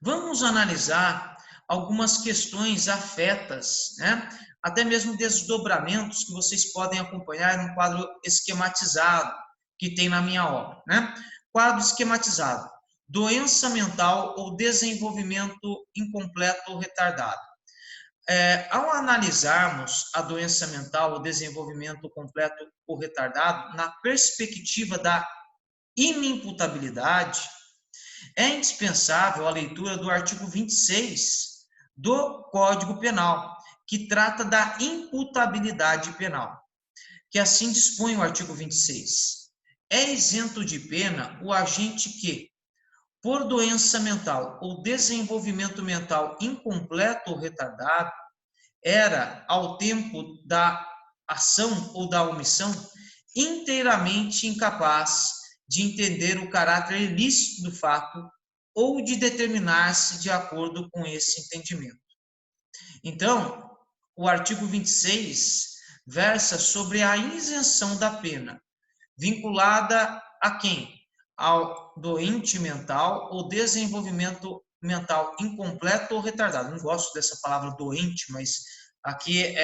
vamos analisar algumas questões afetas, né? Até mesmo desdobramentos que vocês podem acompanhar no quadro esquematizado que tem na minha obra, né? Quadro esquematizado: doença mental ou desenvolvimento incompleto ou retardado. Ao analisarmos a doença mental ou desenvolvimento completo ou retardado na perspectiva da inimputabilidade, é indispensável a leitura do artigo 26 do Código Penal, que trata da imputabilidade penal, que assim dispõe o artigo 26. É isento de pena o agente que, por doença mental ou desenvolvimento mental incompleto ou retardado, era, ao tempo da ação ou da omissão, inteiramente incapaz de entender o caráter ilícito do fato ou de determinar-se de acordo com esse entendimento. Então, o artigo 26 versa sobre a isenção da pena, vinculada a quem? Ao doente mental ou desenvolvimento mental incompleto ou retardado. Não gosto dessa palavra doente, mas aqui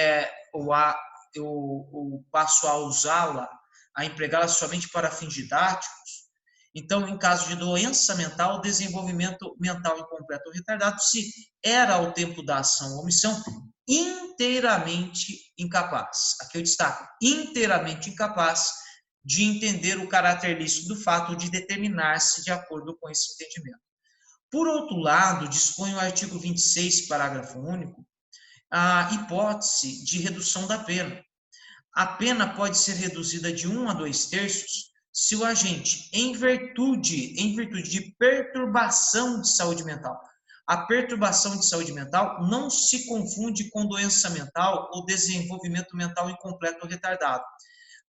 eu passo a usá-la, a empregá-la somente para fins didáticos. Então, em caso de doença mental, desenvolvimento mental incompleto ou retardado, se era ao tempo da ação ou omissão, inteiramente incapaz. Aqui eu destaco, inteiramente incapaz de entender o caráter lícito do fato, de determinar-se de acordo com esse entendimento. Por outro lado, dispõe o artigo 26, parágrafo único, a hipótese de redução da pena. A pena pode ser reduzida de 1 a 2/3 se o agente, em virtude de perturbação de saúde mental. A perturbação de saúde mental não se confunde com doença mental ou desenvolvimento mental incompleto ou retardado.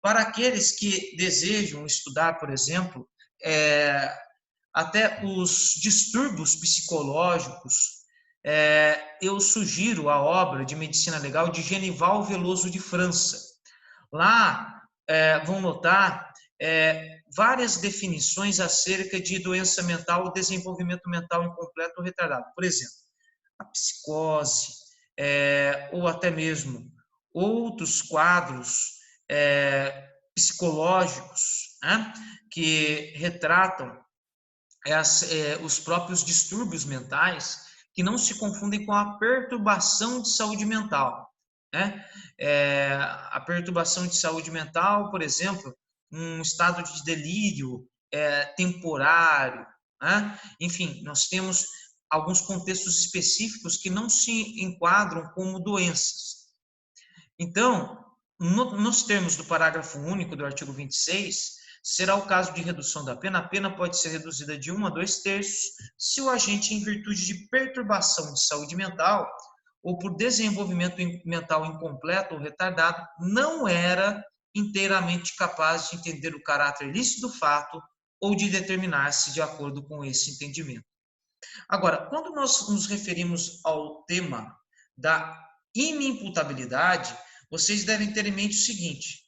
Para aqueles que desejam estudar, por exemplo, até os distúrbios psicológicos, eu sugiro a obra de medicina legal de Genival Veloso de França. Lá vão notar várias definições acerca de doença mental ou desenvolvimento mental incompleto ou retardado. Por exemplo, a psicose, ou até mesmo outros quadros psicológicos, né, que retratam os próprios distúrbios mentais, que não se confundem com a perturbação de saúde mental, né? A perturbação de saúde mental, por exemplo, um estado de delírio temporário, né? Enfim, nós temos alguns contextos específicos que não se enquadram como doenças. Então, nos termos do parágrafo único do artigo 26, será o caso de redução da pena. A pena pode ser reduzida de 1 a 2/3 se o agente, em virtude de perturbação de saúde mental ou por desenvolvimento mental incompleto ou retardado, não era inteiramente capaz de entender o caráter ilícito do fato ou de determinar-se de acordo com esse entendimento. Agora, quando nós nos referimos ao tema da inimputabilidade, vocês devem ter em mente o seguinte: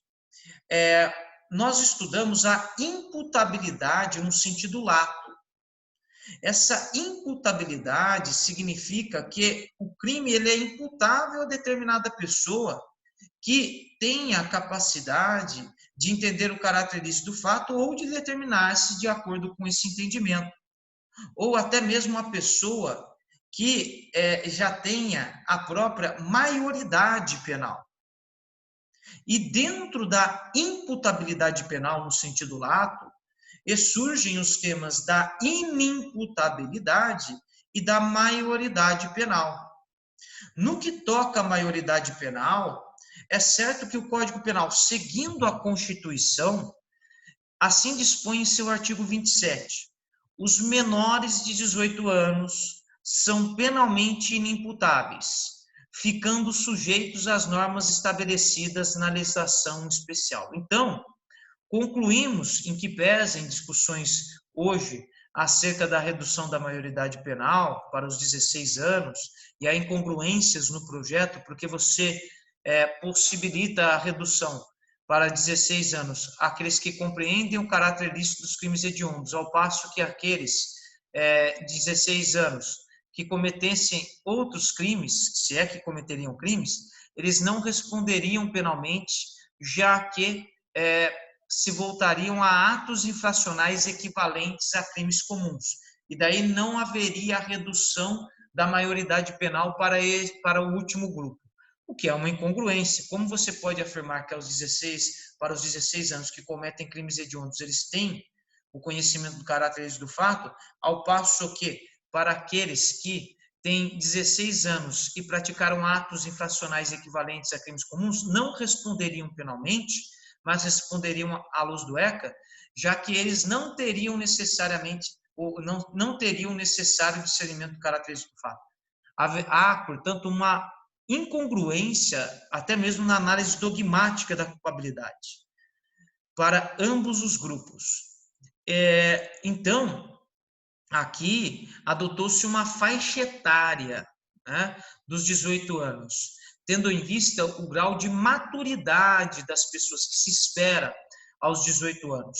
nós estudamos a imputabilidade no sentido lato. Essa imputabilidade significa que o crime ele é imputável a determinada pessoa que tenha a capacidade de entender o caráter ilícito do fato ou de determinar-se de acordo com esse entendimento. Ou até mesmo uma pessoa que já tenha a própria maioridade penal. E dentro da imputabilidade penal, no sentido lato, surgem os temas da inimputabilidade e da maioridade penal. No que toca à maioridade penal, é certo que o Código Penal, seguindo a Constituição, assim dispõe em seu artigo 27. Os menores de 18 anos são penalmente inimputáveis, ficando sujeitos às normas estabelecidas na legislação especial. Então, concluímos, em que pese em discussões hoje acerca da redução da maioridade penal para os 16 anos e há incongruências no projeto, porque você possibilita a redução para 16 anos aqueles que compreendem o caráter ilícito dos crimes hediondos, ao passo que aqueles 16 anos que cometessem outros crimes, se é que cometeriam crimes, eles não responderiam penalmente, já que se voltariam a atos infracionais equivalentes a crimes comuns. E daí não haveria redução da maioridade penal para o último grupo, o que é uma incongruência. Como você pode afirmar que para os 16 anos que cometem crimes hediondos, eles têm o conhecimento do caráter do fato, ao passo que para aqueles que têm 16 anos e praticaram atos infracionais equivalentes a crimes comuns, não responderiam penalmente, mas responderiam à luz do ECA, já que eles não teriam necessariamente, ou não teriam necessário discernimento do caráter do fato. Há, portanto, uma incongruência, até mesmo na análise dogmática da culpabilidade, para ambos os grupos. Então, aqui adotou-se uma faixa etária, né, dos 18 anos, tendo em vista o grau de maturidade das pessoas que se espera aos 18 anos.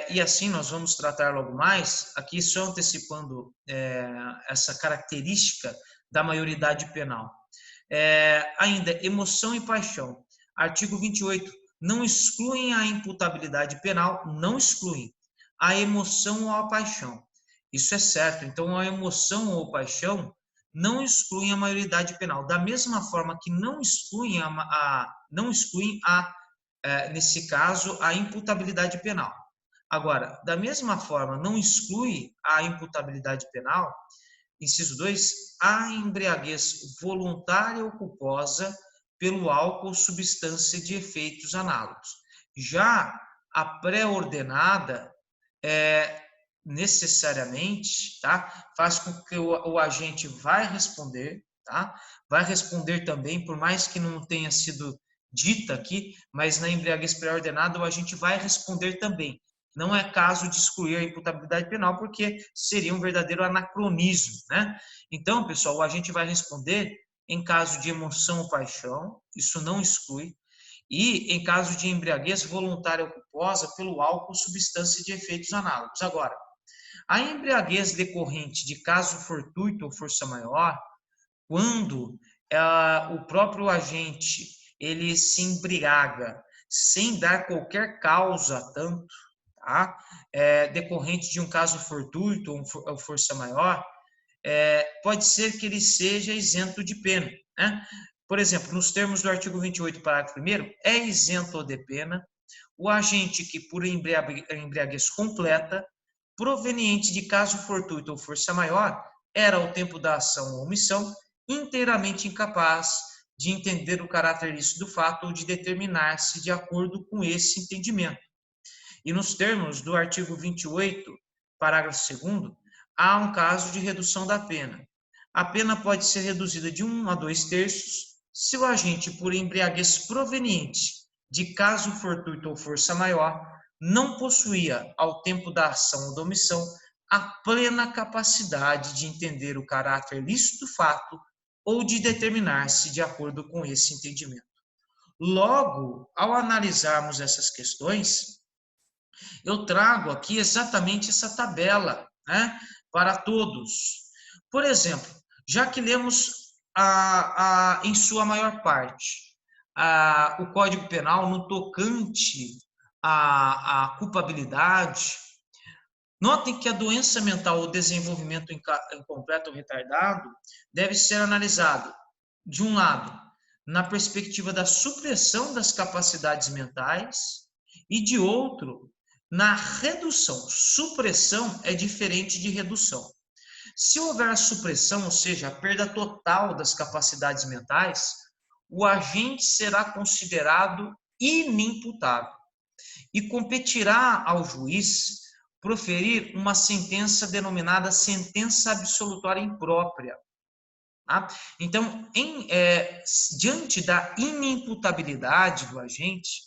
E assim nós vamos tratar logo mais, aqui só antecipando essa característica da maioridade penal. Ainda, emoção e paixão. Artigo 28, não excluem a imputabilidade penal, não excluem a emoção ou a paixão. Isso é certo. Então, a emoção ou paixão não excluem a maioridade penal. Da mesma forma que não excluem nesse caso, a imputabilidade penal. Agora, da mesma forma, não exclui a imputabilidade penal, inciso 2, a embriaguez voluntária ou culposa pelo álcool ou substância de efeitos análogos. Já a pré-ordenada necessariamente, tá? Faz com que o agente vai responder, tá? Vai responder também, por mais que não tenha sido dita aqui, mas na embriaguez pré-ordenada o agente vai responder também. Não é caso de excluir a imputabilidade penal, porque seria um verdadeiro anacronismo, né? Então, pessoal, o agente vai responder em caso de emoção ou paixão, isso não exclui. e em caso de embriaguez voluntária ou culposa pelo álcool ou substância de efeitos análogos. Agora, a embriaguez decorrente de caso fortuito ou força maior, quando o próprio agente ele se embriaga sem dar qualquer causa tanto, tá? Decorrente de um caso fortuito ou força maior, pode ser que ele seja isento de pena, né? Por exemplo, nos termos do artigo 28, parágrafo 1º, é isento de pena o agente que, por embriaguez completa, proveniente de caso fortuito ou força maior, era, ao tempo da ação ou omissão, inteiramente incapaz de entender o caráter ilícito do fato ou de determinar-se de acordo com esse entendimento. E nos termos do artigo 28, parágrafo 2º, há um caso de redução da pena. A pena pode ser reduzida de 1 a 2/3 se o agente, por embriaguez proveniente de caso fortuito ou força maior, não possuía, ao tempo da ação ou da omissão, a plena capacidade de entender o caráter lícito do fato ou de determinar-se de acordo com esse entendimento. Logo, ao analisarmos essas questões, eu trago aqui exatamente essa tabela, né, para todos. Por exemplo, já que lemos em sua maior parte o Código Penal no tocante à culpabilidade, notem que a doença mental ou desenvolvimento incompleto ou retardado deve ser analisado, de um lado, na perspectiva da supressão das capacidades mentais e, de outro, na redução. Supressão é diferente de redução. Se houver a supressão, ou seja, a perda total das capacidades mentais, o agente será considerado inimputável e competirá ao juiz proferir uma sentença denominada sentença absolutória imprópria. Tá? Então, diante da inimputabilidade do agente,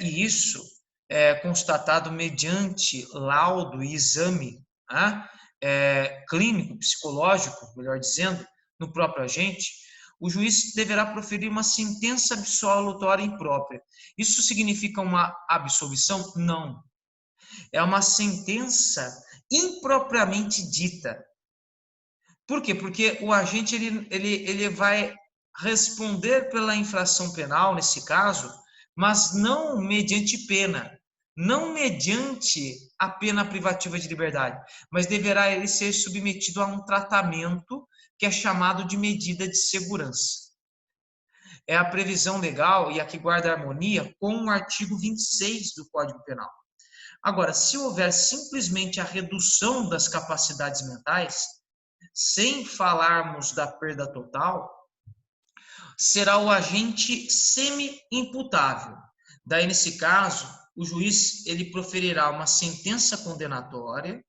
e isso é constatado mediante laudo e exame, tá? Clínico, psicológico, melhor dizendo, no próprio agente, o juiz deverá proferir uma sentença absolutória imprópria. Isso significa uma absolvição? Não. É uma sentença impropriamente dita. Por quê? Porque o agente ele vai responder pela infração penal, nesse caso, mas não mediante pena, não mediante a pena privativa de liberdade, mas deverá ele ser submetido a um tratamento que é chamado de medida de segurança. É a previsão legal e a que guarda harmonia com o artigo 26 do Código Penal. Agora, se houver simplesmente a redução das capacidades mentais, sem falarmos da perda total, será o agente semi-imputável. Daí, nesse caso, o juiz ele proferirá uma sentença condenatória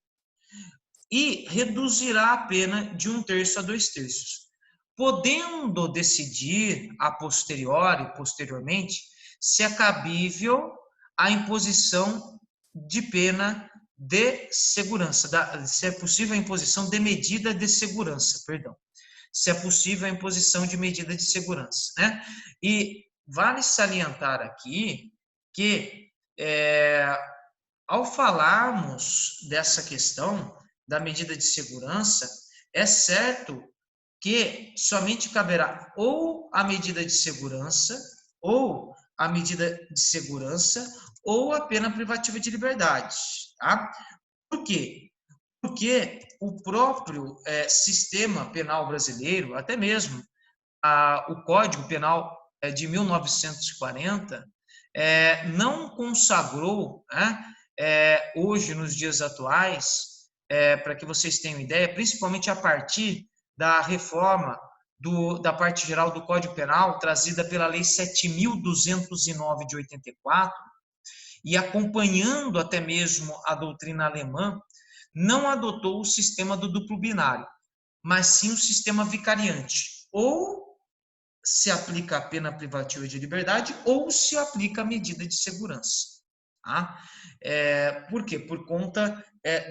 e reduzirá a pena de 1/3 a 2/3, podendo decidir a posteriori, posteriormente, se é cabível a imposição de pena de segurança, se é possível a imposição de medida de segurança, perdão. Se é possível a imposição de medida de segurança, né? E vale salientar aqui que, ao falarmos dessa questão da medida de segurança, é certo que somente caberá ou a medida de segurança, ou a medida de segurança, ou a pena privativa de liberdade, tá? Por quê? Porque o próprio sistema penal brasileiro, até mesmo o Código Penal de 1940, não consagrou, né, hoje, nos dias atuais, para que vocês tenham ideia, principalmente a partir da reforma da parte geral do Código Penal, trazida pela Lei 7.209 de 84, e acompanhando até mesmo a doutrina alemã, não adotou o sistema do duplo binário, mas sim o sistema vicariante. Ou se aplica a pena privativa de liberdade, ou se aplica a medida de segurança. Tá? Por quê? Por conta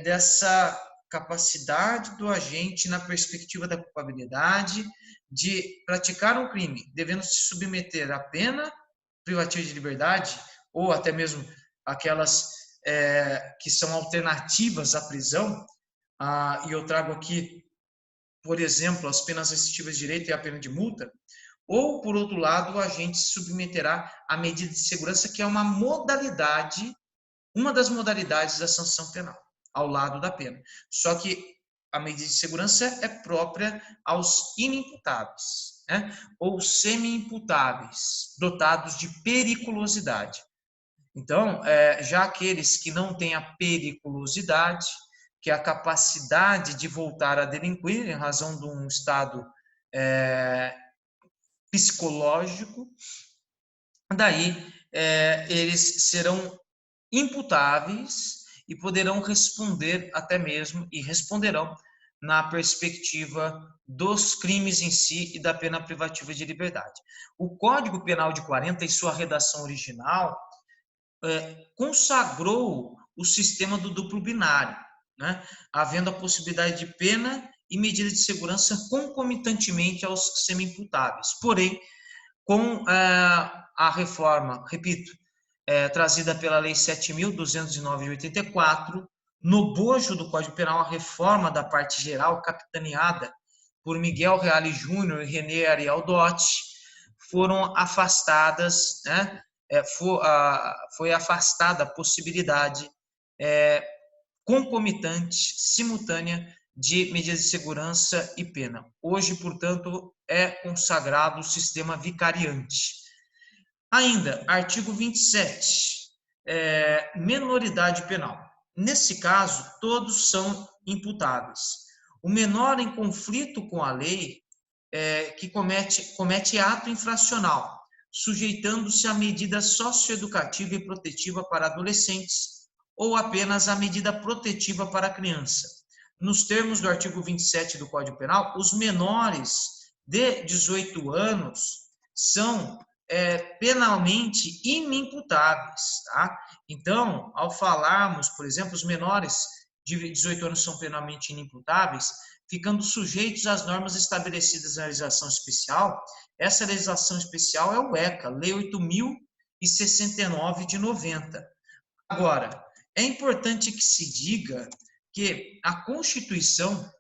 dessa capacidade do agente, na perspectiva da culpabilidade, de praticar um crime, devendo se submeter à pena privativa de liberdade, ou até mesmo aquelas que são alternativas à prisão, e eu trago aqui, por exemplo, as penas restritivas de direito e a pena de multa, ou, por outro lado, o agente se submeterá à medida de segurança, que é uma das modalidades da sanção penal, ao lado da pena. Só que a medida de segurança é própria aos inimputáveis, né? Ou semi-imputáveis, dotados de periculosidade. Então, já aqueles que não têm a periculosidade, que é a capacidade de voltar a delinquir em razão de um estado psicológico, daí eles serão imputáveis e poderão responder até mesmo, e responderão na perspectiva dos crimes em si e da pena privativa de liberdade. O Código Penal de 40, em sua redação original, consagrou o sistema do duplo binário, né? Havendo a possibilidade de pena e medida de segurança concomitantemente aos semi-imputáveis. Porém, com a reforma, repito, trazida pela Lei 7.209 de 84, no bojo do Código Penal, a reforma da parte geral, capitaneada por Miguel Reale Júnior e René Ariel Dotti, foram afastadas, né? Foi afastada a possibilidade concomitante, simultânea, de medidas de segurança e pena. Hoje, portanto, é consagrado o sistema vicariante. Ainda, artigo 27, menoridade penal. Nesse caso, todos são imputáveis. O menor em conflito com a lei que comete ato infracional, sujeitando-se à medida socioeducativa e protetiva para adolescentes ou apenas à medida protetiva para a criança. Nos termos do artigo 27 do Código Penal, os menores de 18 anos são penalmente inimputáveis, tá? Então, ao falarmos, por exemplo, os menores de 18 anos são penalmente inimputáveis, ficando sujeitos às normas estabelecidas na legislação especial. Essa legislação especial é o ECA, Lei 8.069 de 90. Agora, é importante que se diga que a Constituição,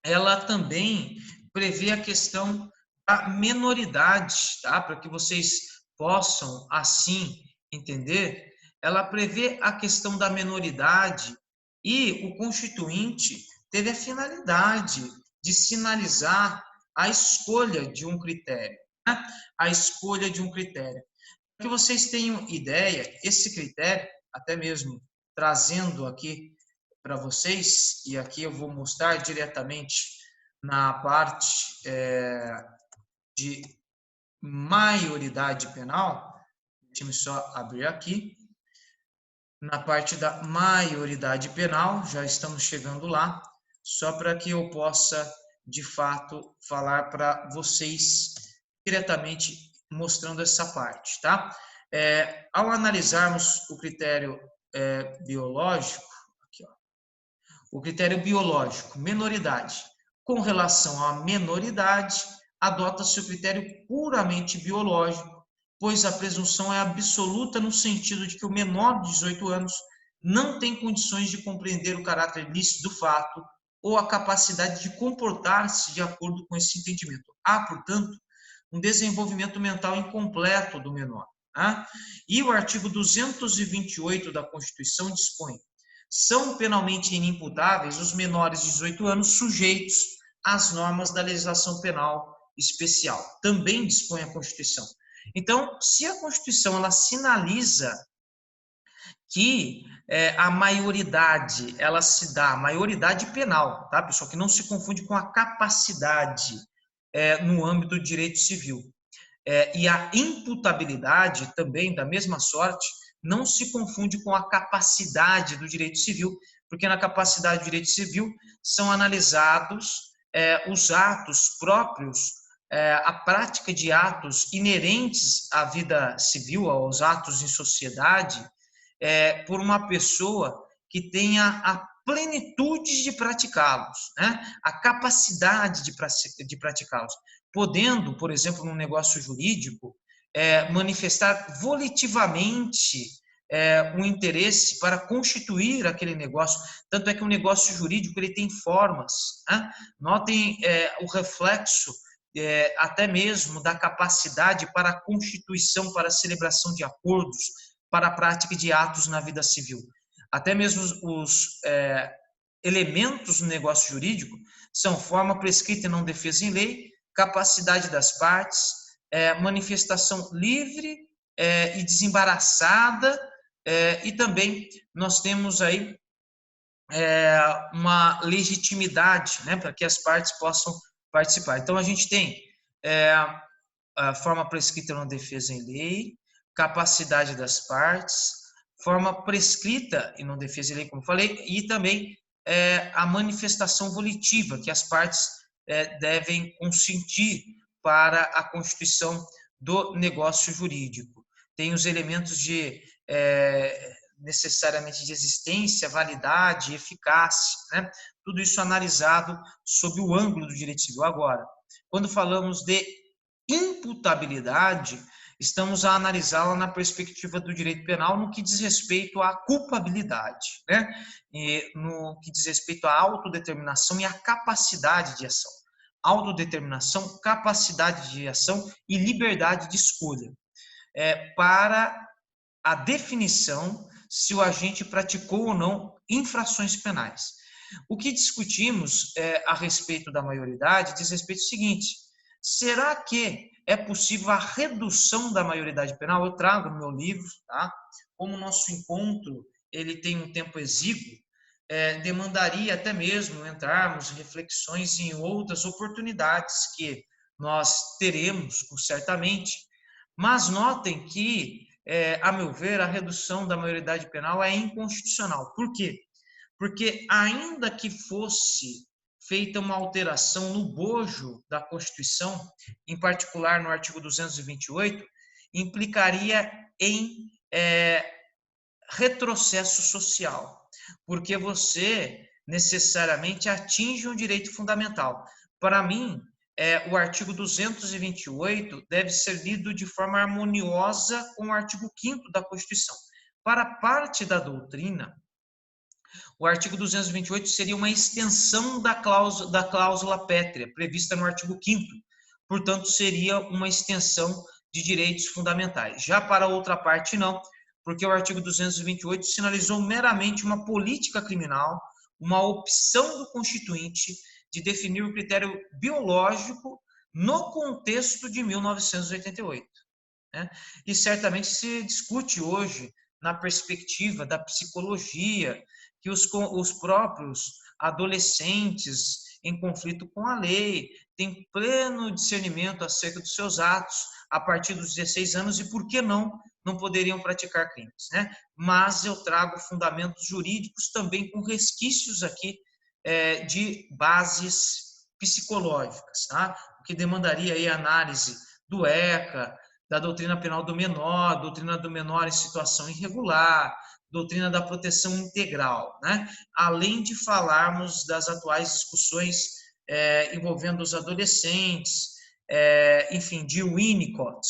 ela também prevê a questão da menoridade, tá? Para que vocês possam, assim, entender, ela prevê a questão da menoridade e o Constituinte teve a finalidade de sinalizar a escolha de um critério, né? A escolha de um critério. Para que vocês tenham ideia, esse critério, até mesmo trazendo aqui para vocês, e aqui eu vou mostrar diretamente na parte de maioridade penal, deixa eu só abrir aqui, na parte da maioridade penal, já estamos chegando lá, só para que eu possa, de fato, falar para vocês diretamente, mostrando essa parte, tá? Ao analisarmos o critério biológico, aqui, ó, o critério biológico, menoridade, com relação à menoridade, adota-se o critério puramente biológico, pois a presunção é absoluta no sentido de que o menor de 18 anos não tem condições de compreender o caráter ilícito do fato ou a capacidade de comportar-se de acordo com esse entendimento. Há, portanto, um desenvolvimento mental incompleto do menor. Tá? E o artigo 228 da Constituição dispõe: são penalmente inimputáveis os menores de 18 anos sujeitos às normas da legislação penal especial. Também dispõe a Constituição. Então, se a Constituição ela sinaliza que a maioridade, ela se dá, maioridade penal, tá, pessoal? Que não se confunde com a capacidade no âmbito do direito civil. E a imputabilidade também, da mesma sorte, não se confunde com a capacidade do direito civil, porque na capacidade do direito civil são analisados os atos próprios, a prática de atos inerentes à vida civil, aos atos em sociedade, por uma pessoa que tenha a plenitude de praticá-los, né? A capacidade de praticá-los, podendo, por exemplo, num negócio jurídico, manifestar volitivamente um interesse para constituir aquele negócio. Tanto é que o negócio jurídico ele tem formas. Né? Notem o reflexo até mesmo da capacidade para a constituição, para a celebração de acordos, para a prática de atos na vida civil. Até mesmo os elementos do negócio jurídico são forma prescrita e não defesa em lei, capacidade das partes, manifestação livre e desembaraçada, e também nós temos aí uma legitimidade, né, para que as partes possam participar. Então, a gente tem a forma prescrita e não defesa em lei, capacidade das partes, forma prescrita e não defesa em lei, como falei, e também a manifestação volitiva, que as partes devem consentir para a constituição do negócio jurídico. Tem os elementos de necessariamente de existência, validade, eficácia, né? Tudo isso analisado sob o ângulo do direito civil. Agora, quando falamos de imputabilidade, estamos a analisá-la na perspectiva do direito penal no que diz respeito à culpabilidade, né? E no que diz respeito à autodeterminação e à capacidade de ação. Autodeterminação, capacidade de ação e liberdade de escolha. Para a definição se o agente praticou ou não infrações penais. O que discutimos a respeito da maioridade diz respeito ao seguinte: será que é possível a redução da maioridade penal? Eu trago no meu livro, tá? Como o nosso encontro ele tem um tempo exíguo, demandaria até mesmo entrarmos em reflexões em outras oportunidades que nós teremos, certamente, mas notem que, a meu ver, a redução da maioridade penal é inconstitucional. Por quê? Porque ainda que fosse feita uma alteração no bojo da Constituição, em particular no artigo 228, implicaria em retrocesso social, porque você necessariamente atinge um direito fundamental. Para mim, o artigo 228 deve ser lido de forma harmoniosa com o artigo 5º da Constituição. Para parte da doutrina, o artigo 228 seria uma extensão da cláusula pétrea, prevista no artigo 5º. Portanto, seria uma extensão de direitos fundamentais. Já para outra parte, não, porque o artigo 228 sinalizou meramente uma política criminal, uma opção do Constituinte de definir o critério biológico no contexto de 1988. Né? E certamente se discute hoje, na perspectiva da psicologia, que os próprios adolescentes em conflito com a lei têm pleno discernimento acerca dos seus atos a partir dos 16 anos e, por que não poderiam praticar crimes, né? Mas eu trago fundamentos jurídicos também com resquícios aqui de bases psicológicas, tá? O que demandaria aí a análise do ECA, da doutrina penal do menor, doutrina do menor em situação irregular, doutrina da proteção integral, né? Além de falarmos das atuais discussões envolvendo os adolescentes, enfim, de Winnicott,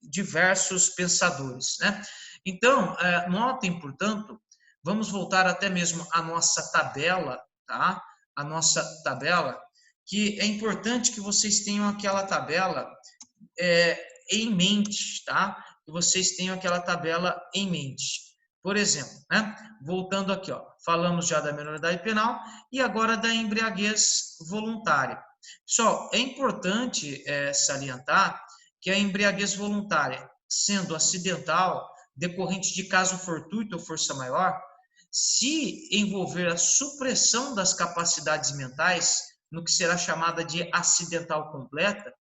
diversos pensadores, né? Então, notem, portanto, vamos voltar até mesmo à nossa tabela, tá? A nossa tabela, que é importante que vocês tenham aquela tabela em mente, tá? Que vocês tenham aquela tabela em mente. Por exemplo, né? Voltando aqui, ó, falamos já da minoridade penal e agora da embriaguez voluntária. Pessoal, é importante salientar que a embriaguez voluntária, sendo acidental, decorrente de caso fortuito ou força maior, se envolver a supressão das capacidades mentais, no que será chamada de acidental completa,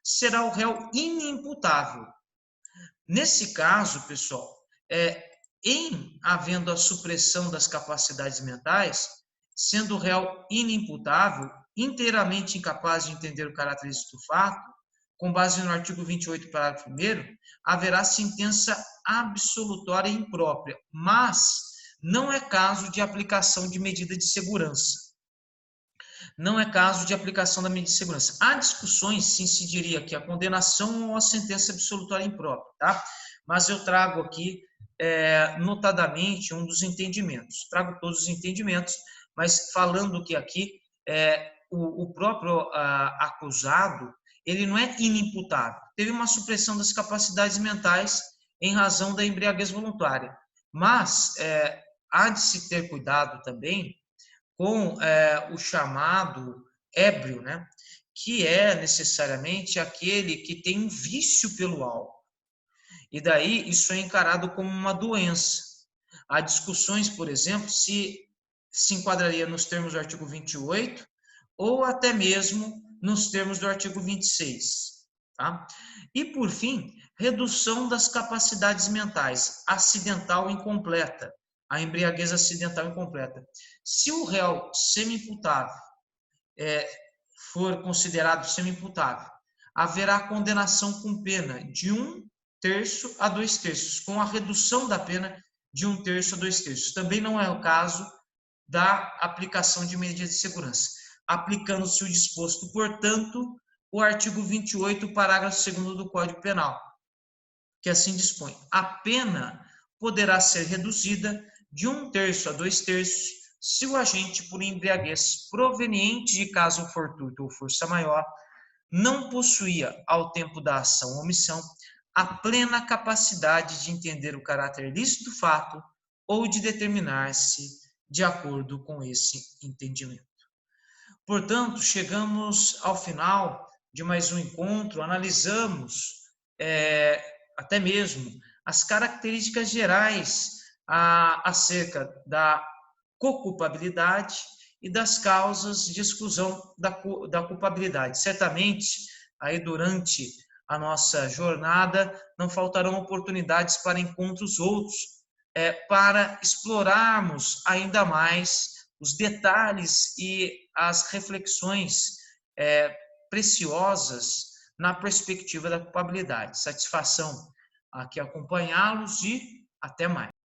será o réu inimputável. Nesse caso, pessoal, em havendo a supressão das capacidades mentais, sendo o réu inimputável, inteiramente incapaz de entender o caráter ilícito do fato, com base no artigo 28, parágrafo 1º, haverá sentença absolutória e imprópria, mas não é caso de aplicação de medida de segurança. não é caso de aplicação da medida de segurança. Há discussões se incidiria aqui a condenação ou a sentença absolutória imprópria, tá? Mas eu trago aqui, notadamente, um dos entendimentos. Trago todos os entendimentos, mas falando que aqui o próprio acusado, ele não é inimputável. Teve uma supressão das capacidades mentais em razão da embriaguez voluntária. Mas há de se ter cuidado também com o chamado ébrio, né? Que é necessariamente aquele que tem um vício pelo álcool. E daí isso é encarado como uma doença. Há discussões, por exemplo, se enquadraria nos termos do artigo 28 ou até mesmo nos termos do artigo 26. Tá? E, por fim, redução das capacidades mentais, acidental incompleta, a embriaguez acidental incompleta. Se o réu semi-imputável for considerado semi-imputável, haverá condenação com pena de 1/3 a 2/3, com a redução da pena de 1/3 a 2/3. Também não é o caso da aplicação de medidas de segurança, aplicando-se o disposto, portanto, o artigo 28, parágrafo 2º do Código Penal, que assim dispõe: a pena poderá ser reduzida de 1/3 a 2/3 se o agente, por embriaguez proveniente de caso fortuito ou força maior, não possuía, ao tempo da ação ou omissão, a plena capacidade de entender o caráter lícito do fato ou de determinar-se de acordo com esse entendimento. Portanto, chegamos ao final de mais um encontro, analisamos até mesmo as características gerais acerca da coculpabilidade e das causas de exclusão da culpabilidade. Certamente, aí durante a nossa jornada, não faltarão oportunidades para encontros outros, para explorarmos ainda mais os detalhes e as reflexões preciosas na perspectiva da culpabilidade. Satisfação aqui acompanhá-los e até mais.